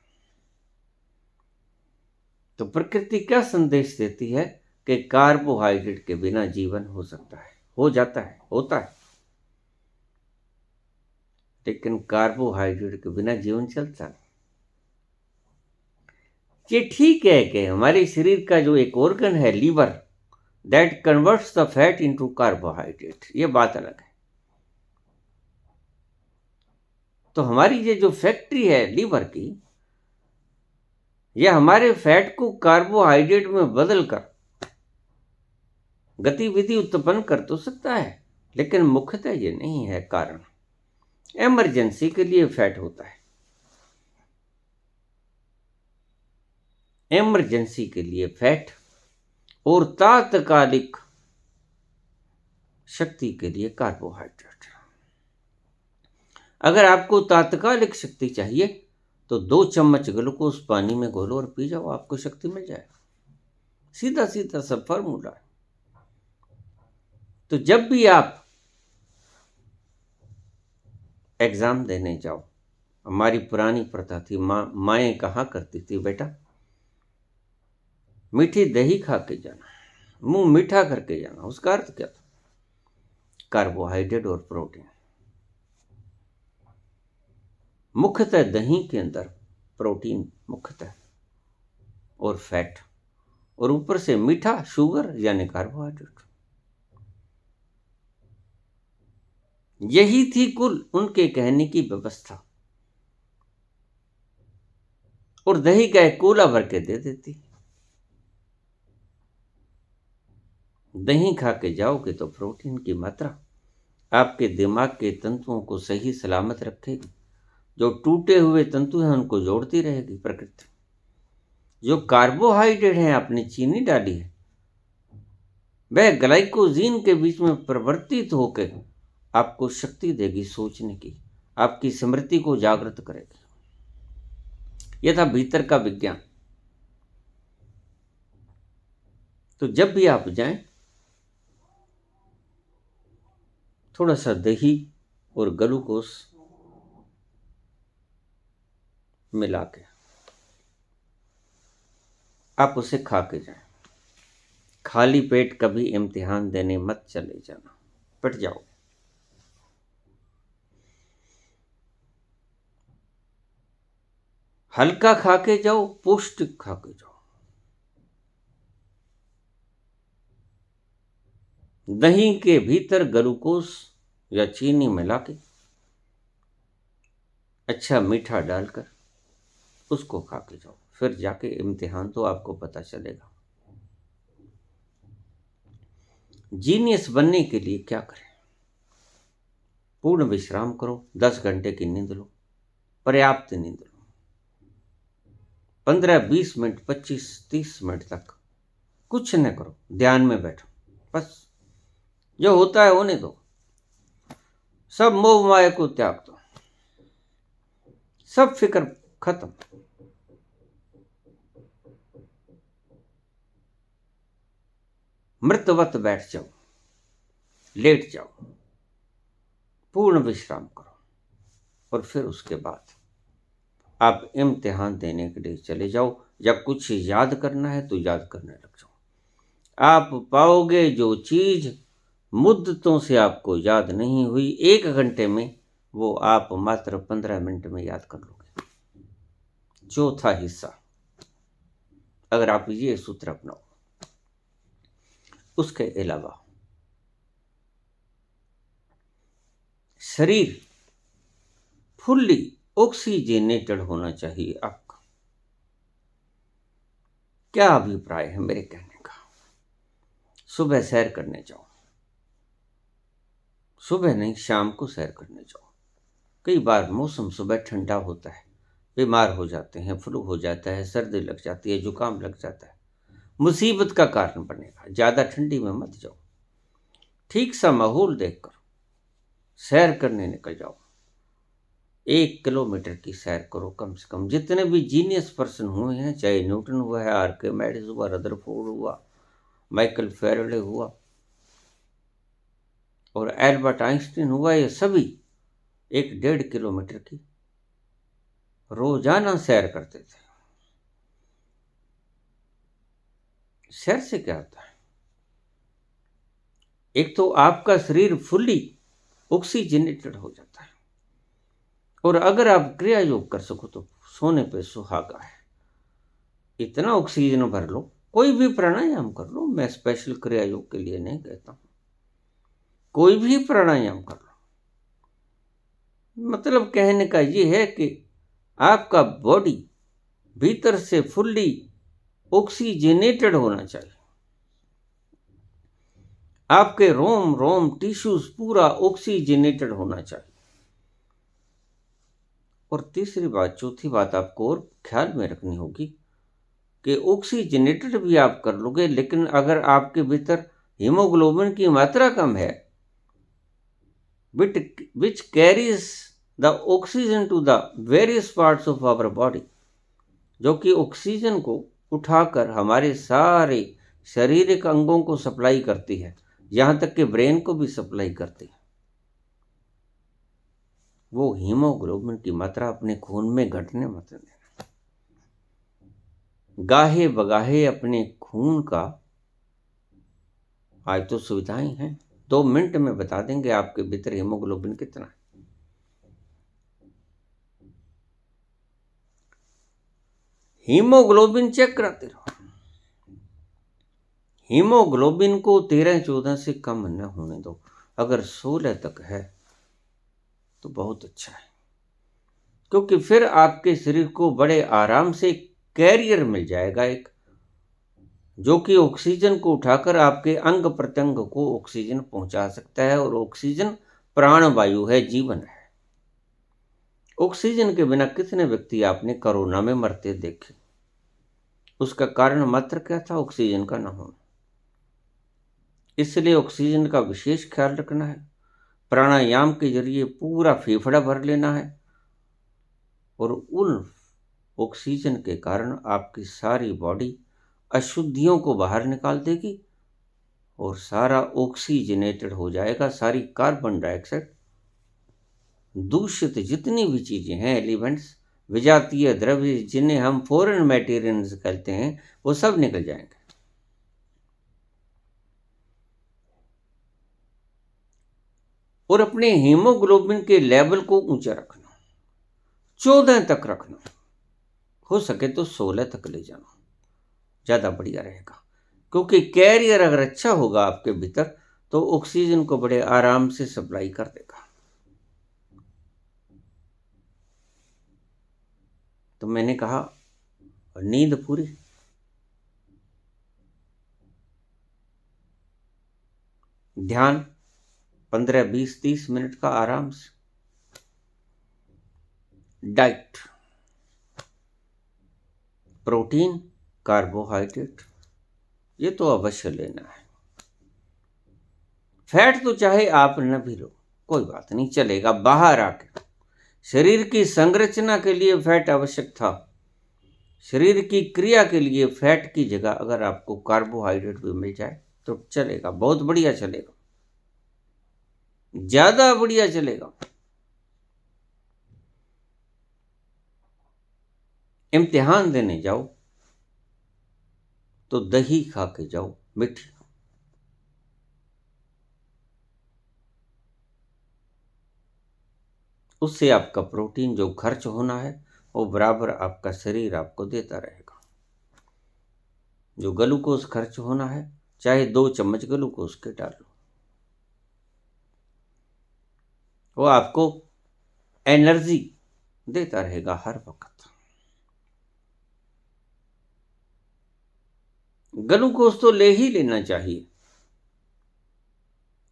तो प्रकृति क्या संदेश देती है कि कार्बोहाइड्रेट के बिना जीवन हो सकता है, हो जाता है, होता है, लेकिन कार्बोहाइड्रेट के बिना जीवन चलता नहीं। ये ठीक है कि हमारे शरीर का जो एक ऑर्गन है liver, that converts the fat into carbohydrate, ये बात अलग है। तो हमारी ये जो फैक्ट्री है लीवर की, यह हमारे फैट को कार्बोहाइड्रेट में बदल कर गतिविधि उत्पन्न कर तो सकता है, लेकिन मुख्यतः ये नहीं है कारण। इमरजेंसी के लिए फैट होता है, इमरजेंसी के लिए फैट, और तात्कालिक शक्ति के लिए कार्बोहाइड्रेट। अगर आपको तात्कालिक शक्ति चाहिए तो 2 चम्मच ग्लूकोज पानी में घोलो और पी जाओ, आपको शक्ति मिल जाएगा। सीधा सीधा सब फॉर्मूला है। तो जब भी आप एग्जाम देने जाओ, हमारी पुरानी प्रथा थी, माएँ कहा करती थी, बेटा मीठी दही खा के जाना, मुंह मीठा करके जाना। उसका अर्थ क्या था? कार्बोहाइड्रेट और प्रोटीन। मुख्यतः दही के अंदर प्रोटीन मुख्यतः, और फैट, और ऊपर से मीठा, शुगर यानी कार्बोहाइड्रेट। यही थी कुल उनके कहने की व्यवस्था। और दही का एक कूला भर के दे देती। दही खा के जाओगे तो प्रोटीन की मात्रा आपके दिमाग के तंतुओं को सही सलामत रखेगी। जो टूटे हुए तंतु हैं उनको जोड़ती रहेगी प्रकृति। जो कार्बोहाइड्रेट है, आपने चीनी डाली है, वह ग्लाइकोजीन के बीच में परिवर्तित होकर आपको शक्ति देगी सोचने की, आपकी स्मृति को जागृत करेगी। यह था भीतर का विज्ञान। तो जब भी आप जाएं, थोड़ा सा दही और ग्लूकोज मिला के आप उसे खा के जाएं। खाली पेट कभी इम्तिहान देने मत चले जाना, पिट जाओ। हल्का खा के जाओ, पौष्टिक खा के जाओ। दही के भीतर ग्लूकोज या चीनी मिला के अच्छा मीठा डालकर उसको खा के जाओ, फिर जाके इम्तिहान तो आपको पता चलेगा। जीनियस बनने के लिए क्या करें? पूर्ण विश्राम करो, 10 घंटे की नींद लो, पर्याप्त नींद लो। 15-20 मिनट, 25-30 मिनट तक कुछ न करो, ध्यान में बैठो, बस जो होता है होने दो। सब मोह माया को त्याग दो, सब फिक्र खत्म। मृतवत बैठ जाओ, लेट जाओ, पूर्ण विश्राम करो, और फिर उसके बाद आप इम्तिहान देने के लिए चले जाओ। जब कुछ याद करना है तो याद करने लग जाओ। आप पाओगे जो चीज मुद्दतों से आपको याद नहीं हुई, 1 घंटे में वो आप मात्र 15 मिनट में याद कर लोगे। चौथा हिस्सा, अगर आप ये सूत्र अपनाओ। उसके अलावा शरीर फुल्ली ऑक्सीजनेटेड होना चाहिए आपका। क्या अभिप्राय है मेरे कहने का? सुबह सैर करने जाओ, सुबह नहीं शाम को सैर करने जाओ। कई बार मौसम सुबह ठंडा होता है, बीमार हो जाते हैं, फ्लू हो जाता है, सर्दी लग जाती है, जुकाम लग जाता है, मुसीबत का कारण बनेगा। ज़्यादा ठंडी में मत जाओ, ठीक सा माहौल देखकर सैर करने निकल जाओ। 1 किलोमीटर की सैर करो कम से कम। जितने भी जीनियस पर्सन हुए हैं, चाहे न्यूटन हुआ है, आर्किमेडिस हुआ, रदरफोर्ड हुआ, माइकल फेराडे हुआ और एल्बर्ट आइंस्टीन हुआ, ये सभी 1-1.5 किलोमीटर की रोजाना सैर करते थे। सैर से क्या होता है? एक तो आपका शरीर फुल्ली ऑक्सीजनेटेड हो जाता है, और अगर आप क्रिया योग कर सको तो सोने पे सुहागा है। इतना ऑक्सीजन भर लो, कोई भी प्राणायाम कर लो। मैं स्पेशल क्रिया योग के लिए नहीं कहता हूं, कोई भी प्राणायाम कर लो। मतलब कहने का ये है कि आपका बॉडी भीतर से फुल्ली ऑक्सीजनेटेड होना चाहिए। आपके रोम रोम टिश्यूज पूरा ऑक्सीजनेटेड होना चाहिए। और तीसरी बात, चौथी बात आपको और ख्याल में रखनी होगी कि ऑक्सीजनेटेड भी आप कर लोगे, लेकिन अगर आपके भीतर हीमोग्लोबिन की मात्रा कम है, which carries the oxygen to the various parts of our body, जो कि ऑक्सीजन को उठाकर हमारे सारे शारीरिक अंगों को सप्लाई करती है, यहाँ तक कि ब्रेन को भी सप्लाई करती है। वो हीमोग्लोबिन की मात्रा अपने खून में घटने मत देना। गाहे बगाहे अपने खून का, आज तो सुविधाएं हैं, 2 मिनट में बता देंगे आपके भीतर हीमोग्लोबिन कितना है। हीमोग्लोबिन चेक कराते रहो। हीमोग्लोबिन को 13-14 से कम न होने दो। अगर 16 तक है तो बहुत अच्छा है, क्योंकि फिर आपके शरीर को बड़े आराम से कैरियर मिल जाएगा एक, जो कि ऑक्सीजन को उठाकर आपके अंग प्रत्यंग को ऑक्सीजन पहुंचा सकता है। और ऑक्सीजन प्राणवायु है, जीवन है। ऑक्सीजन के बिना कितने व्यक्ति आपने कोरोना में मरते देखे? उसका कारण मात्र क्या था? ऑक्सीजन का न होना। इसलिए ऑक्सीजन का विशेष ख्याल रखना है। प्राणायाम के जरिए पूरा फेफड़ा भर लेना है, और उन ऑक्सीजन के कारण आपकी सारी बॉडी अशुद्धियों को बाहर निकाल देगी और सारा ऑक्सीजनेटेड हो जाएगा। सारी कार्बन डाइऑक्साइड, दूषित जितनी भी चीजें हैं, एलिमेंट्स, विजातीय द्रव्य जिन्हें हम फॉरेन मैटेरियल्स कहते हैं, वो सब निकल जाएंगे। और अपने हीमोग्लोबिन के लेवल को ऊंचा रखना, 14 तक रखना, हो सके तो 16 तक ले जाना, ज्यादा बढ़िया रहेगा। क्योंकि कैरियर अगर अच्छा होगा आपके भीतर तो ऑक्सीजन को बड़े आराम से सप्लाई कर देगा। तो मैंने कहा, नींद पूरी, ध्यान 15, 20, 30 मिनट का आराम से, डाइट, प्रोटीन, कार्बोहाइड्रेट, ये तो अवश्य लेना है। फैट तो चाहे आप न भी लो, कोई बात नहीं, चलेगा। बाहर आके शरीर की संरचना के लिए फैट आवश्यक था। शरीर की क्रिया के लिए फैट की जगह अगर आपको कार्बोहाइड्रेट भी मिल जाए तो चलेगा, बहुत बढ़िया चलेगा, ज्यादा बढ़िया चलेगा। इम्तिहान देने जाओ तो दही खा के जाओ, मीठी। उससे आपका प्रोटीन जो खर्च होना है वो बराबर आपका शरीर आपको देता रहेगा। जो ग्लूकोज खर्च होना है, चाहे 2 चम्मच ग्लूकोज के डाल लो, वो आपको एनर्जी देता रहेगा हर वक्त। ग्लूकोज तो ले ही लेना चाहिए।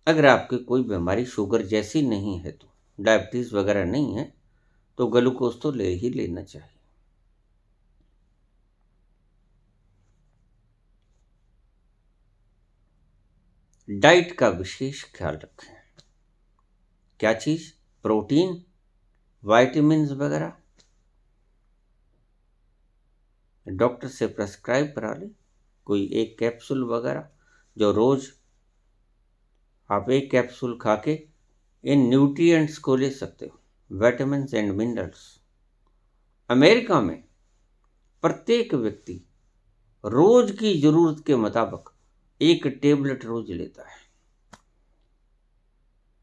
अगर आपकी कोई बीमारी शुगर जैसी नहीं है, तो डायबिटीज वगैरह नहीं है, तो ग्लूकोज तो ले ही लेना चाहिए। डाइट का विशेष ख्याल रखें। क्या चीज? प्रोटीन, विटामिन्स वगैरह डॉक्टर से प्रेस्क्राइब करा ले, कोई एक कैप्सूल वगैरह, जो रोज आप एक कैप्सूल खा के इन न्यूट्रिएंट्स को ले सकते हो, विटामिन्स एंड मिनरल्स। अमेरिका में प्रत्येक व्यक्ति रोज की जरूरत के मुताबिक एक टेबलेट रोज लेता है।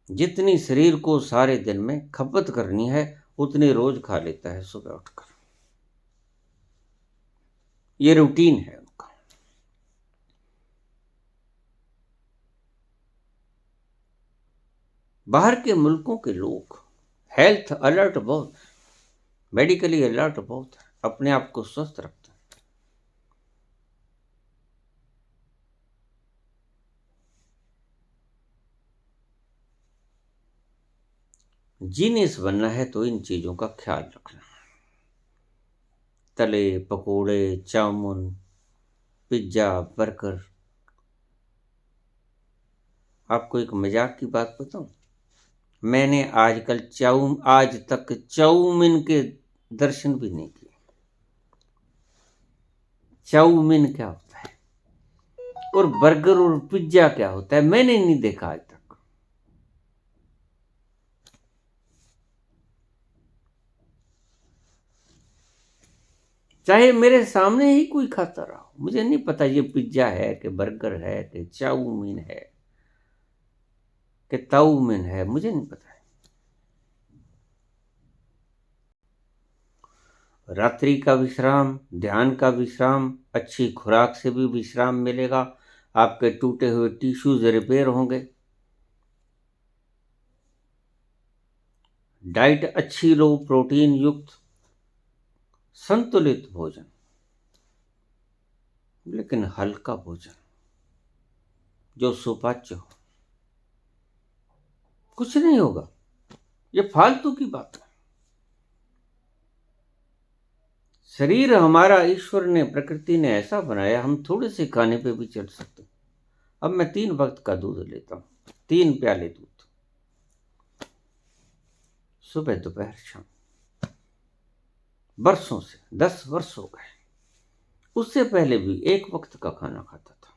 जितनी शरीर को सारे दिन में खपत करनी है उतनी रोज खा लेता है सुबह उठकर। ये रूटीन है उनका। बाहर के मुल्कों के लोग हेल्थ अलर्ट बहुत, मेडिकली अलर्ट बहुत है, अपने आप को स्वस्थ रखते हैं। जीनियस बनना है तो इन चीजों का ख्याल रखना। तले पकोड़े, चाउमीन, पिज्जा, बर्गर। आपको एक मजाक की बात बताऊं, मैंने आज तक चाउमीन के दर्शन भी नहीं किए। चाउमीन क्या होता है और बर्गर और पिज्जा क्या होता है, मैंने नहीं देखा आज तक। चाहे मेरे सामने ही कोई खाता रहा, मुझे नहीं पता ये पिज्जा है कि बर्गर है कि चाउमीन है कि ताउमीन है, मुझे नहीं पता है। रात्रि का विश्राम, ध्यान का विश्राम, अच्छी खुराक से भी विश्राम मिलेगा। आपके टूटे हुए टिश्यूज रिपेयर होंगे। डाइट अच्छी लो, प्रोटीन युक्त संतुलित भोजन, लेकिन हल्का भोजन जो सुपाच्य हो। कुछ नहीं होगा, ये फालतू की बात है। शरीर हमारा ईश्वर ने, प्रकृति ने ऐसा बनाया, हम थोड़े से खाने पे भी चढ़ सकते हैं। अब मैं 3 वक्त का दूध लेता हूँ, 3 प्याले दूध, सुबह दोपहर शाम। वर्षों से, 10 वर्ष हो गए। उससे पहले भी 1 वक्त का खाना खाता था।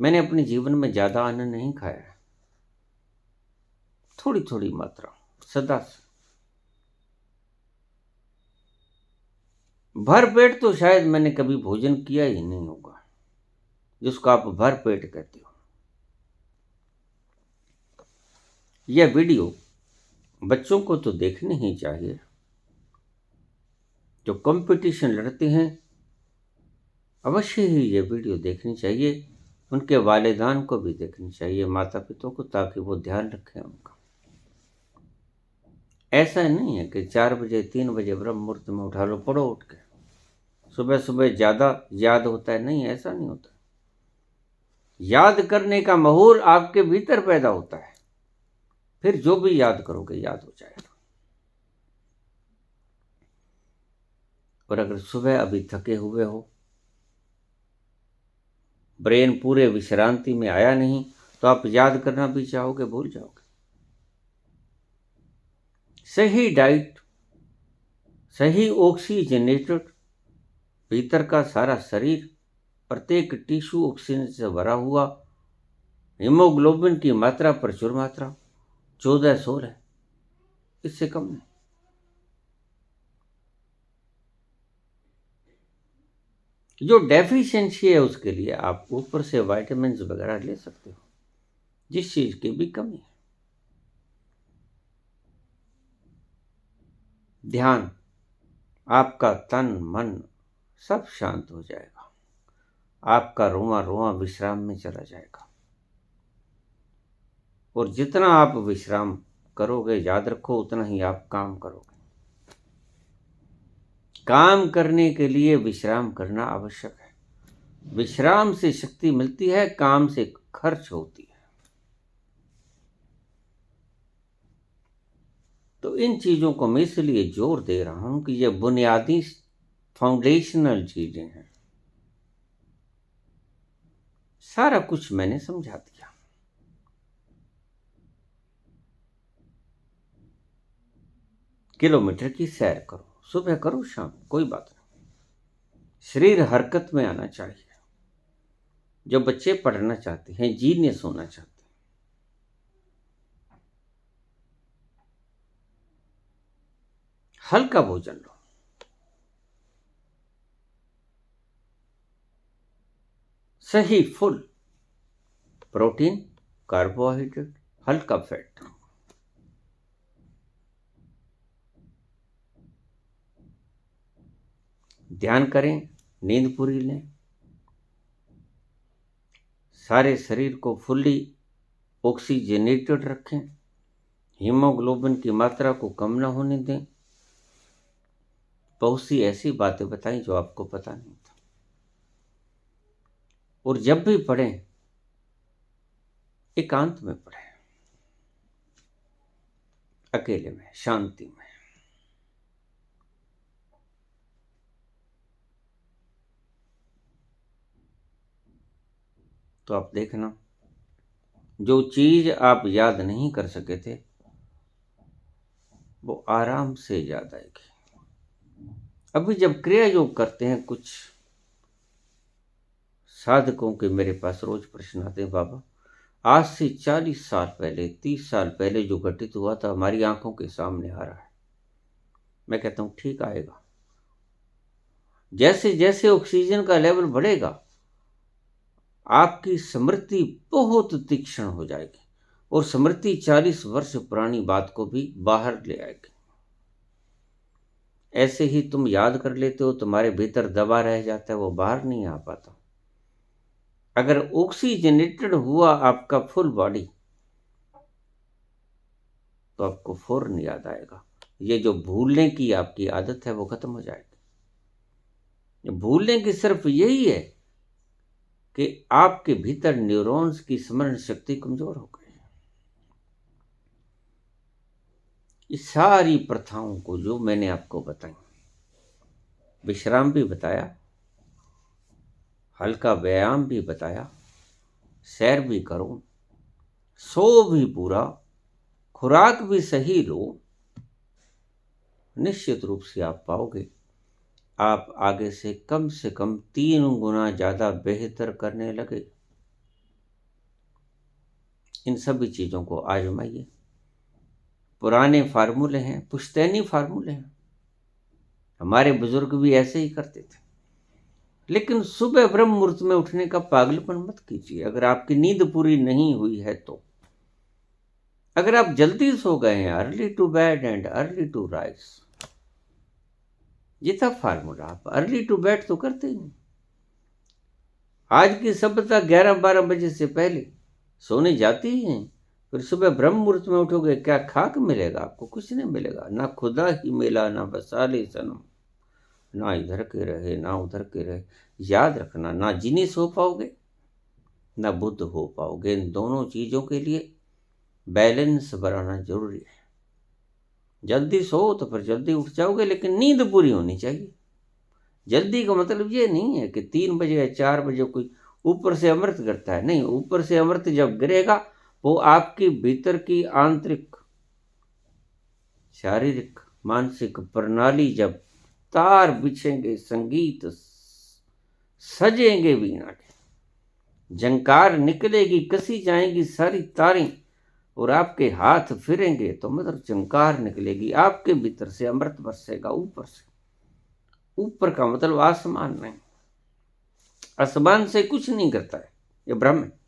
मैंने अपने जीवन में ज्यादा अन्न नहीं खाया, थोड़ी थोड़ी मात्रा, सदा से। भर पेट तो शायद मैंने कभी भोजन किया ही नहीं होगा, जिसको आप भर पेट कहते हो। यह वीडियो बच्चों को तो देखनी ही चाहिए, जो कंपटीशन लड़ते हैं अवश्य ही ये वीडियो देखनी चाहिए। उनके वालिदान को भी देखनी चाहिए, माता पिता को, ताकि वो ध्यान रखें उनका। ऐसा नहीं है कि 4 बजे 3 बजे ब्रह्म मुहूर्त में उठा लो, पढ़ो उठ के। सुबह सुबह ज़्यादा याद होता है, नहीं, ऐसा नहीं होता। याद करने का माहौल आपके भीतर पैदा होता है, फिर जो भी याद करोगे याद हो जाएगा। और अगर सुबह अभी थके हुए हो, ब्रेन पूरे विश्रांति में आया नहीं, तो आप याद करना भी चाहोगे, भूल जाओगे। सही डाइट, सही ऑक्सीजनेटेड, भीतर का सारा शरीर, प्रत्येक टिश्यू ऑक्सीजन से भरा हुआ, हीमोग्लोबिन की मात्रा, प्रचुर मात्रा, 14-16, इससे कम नहीं। जो डेफिशिएंसी है उसके लिए आप ऊपर से विटामिन वगैरह ले सकते हो, जिस चीज की भी कमी है। ध्यान, आपका तन मन सब शांत हो जाएगा, आपका रोआ रोआ विश्राम में चला जाएगा। और जितना आप विश्राम करोगे, याद रखो, उतना ही आप काम करोगे। काम करने के लिए विश्राम करना आवश्यक है। विश्राम से शक्ति मिलती है, काम से खर्च होती है। तो इन चीजों को मैं इसलिए जोर दे रहा हूं कि ये बुनियादी फाउंडेशनल चीजें हैं। सारा कुछ मैंने समझा दिया। किलोमीटर की सैर करो, सुबह करो, शाम, कोई बात नहीं। शरीर हरकत में आना चाहिए। जो बच्चे पढ़ना चाहते हैं, जीनियस होना चाहते हैं, हल्का भोजन लो। सही फुल प्रोटीन, कार्बोहाइड्रेट, हल्का फैट। ध्यान करें, नींद पूरी लें, सारे शरीर को फुल्ली ऑक्सीजनेटेड रखें, हीमोग्लोबिन की मात्रा को कम ना होने दें। बहुत सी ऐसी बातें बताई जो आपको पता नहीं था। और जब भी पढ़ें, एकांत में पढ़ें, अकेले में, शांति में। तो आप देखना, जो चीज आप याद नहीं कर सके थे वो आराम से याद आएगी। अभी जब क्रिया योग करते हैं, कुछ साधकों के मेरे पास रोज प्रश्न आते हैं, बाबा आज से 40 साल पहले, 30 साल पहले जो घटित हुआ था हमारी आंखों के सामने आ रहा है। मैं कहता हूं ठीक आएगा। जैसे जैसे ऑक्सीजन का लेवल बढ़ेगा, आपकी स्मृति बहुत तीक्ष्ण हो जाएगी और स्मृति 40 वर्ष पुरानी बात को भी बाहर ले आएगी। ऐसे ही तुम याद कर लेते हो, तुम्हारे भीतर दबा रह जाता है, वो बाहर नहीं आ पाता। अगर ऑक्सीजनेटेड हुआ आपका फुल बॉडी, तो आपको फौरन याद आएगा। ये जो भूलने की आपकी आदत है वो खत्म हो जाएगी। भूलने की सिर्फ यही है कि आपके भीतर न्यूरॉन्स की स्मरण शक्ति कमजोर हो गई है। इस सारी प्रथाओं को जो मैंने आपको बताई, विश्राम भी बताया, हल्का व्यायाम भी बताया, सैर भी करो, सो भी पूरा, खुराक भी सही लो, निश्चित रूप से आप पाओगे आप आगे से कम 3 गुना ज्यादा बेहतर करने लगे। इन सभी चीजों को आजमाइए। पुराने फार्मूले हैं, पुश्तैनी फार्मूले हैं, हमारे बुजुर्ग भी ऐसे ही करते थे। लेकिन सुबह ब्रह्म मुहूर्त में उठने का पागलपन मत कीजिए। अगर आपकी नींद पूरी नहीं हुई है तो, अगर आप जल्दी सो गए हैं, early to bed and early to rise, ये था फार्मूला। आप अर्ली टू बेड तो करते ही नहीं। आज की सभ्यता 11-12 बजे से पहले सोने जाती ही है। फिर सुबह ब्रह्म मुहूर्त में उठोगे, क्या खाक मिलेगा आपको? कुछ नहीं मिलेगा। ना खुदा ही मिला, ना बसाले सनम, ना इधर के रहे ना उधर के रहे। याद रखना, ना जिनिस हो पाओगे ना बुद्ध हो पाओगे। इन दोनों चीजों के लिए बैलेंस बनाना जरूरी है। जल्दी सो तो फिर जल्दी उठ जाओगे, लेकिन नींद पूरी होनी चाहिए। जल्दी का मतलब ये नहीं है कि 3 बजे या 4 बजे कोई ऊपर से अमृत गिरता है। नहीं, ऊपर से अमृत जब गिरेगा, वो आपके भीतर की आंतरिक शारीरिक मानसिक प्रणाली जब तार बिछेंगे, संगीत सजेंगे वीणा के, झंकार निकलेगी, कसी जाएंगी सारी तारें और आपके हाथ फिरेंगे तो मतलब झंकार निकलेगी, आपके भीतर से अमृत बरसेगा। ऊपर से, ऊपर का मतलब आसमान नहीं, आसमान से कुछ नहीं करता है, ये ब्रह्म है।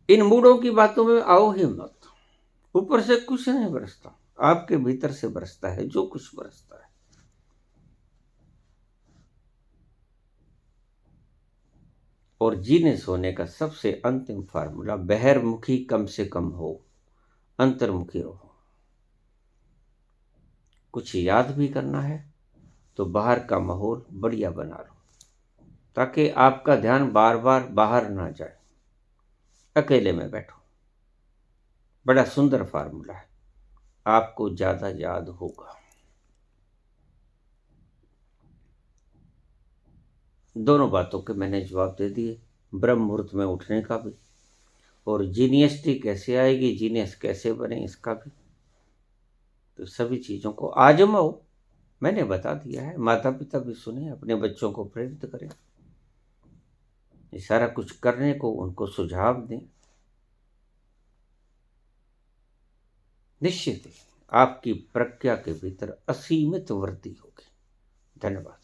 इन मूडों की बातों में आओ ही मत। ऊपर से कुछ नहीं बरसता, आपके भीतर से बरसता है जो कुछ बरसता है। और जीने सोने का सबसे अंतिम फार्मूला, बहिर्मुखी कम से कम हो, अंतर्मुखी रहो। कुछ याद भी करना है तो बाहर का माहौल बढ़िया बना लो, ताकि आपका ध्यान बार बार बाहर ना जाए। अकेले में बैठो। बड़ा सुंदर फार्मूला है, आपको ज़्यादा याद होगा। दोनों बातों के मैंने जवाब दे दिए, ब्रह्म मुहूर्त में उठने का भी, और जीनियसटी कैसे आएगी, जीनियस कैसे बने इसका भी। तो सभी चीज़ों को आजमाओ, मैंने बता दिया है। माता पिता भी सुने, अपने बच्चों को प्रेरित करें, ये सारा कुछ करने को उनको सुझाव दें। निश्चित ही आपकी प्रज्ञा के भीतर असीमित वृद्धि होगी। धन्यवाद।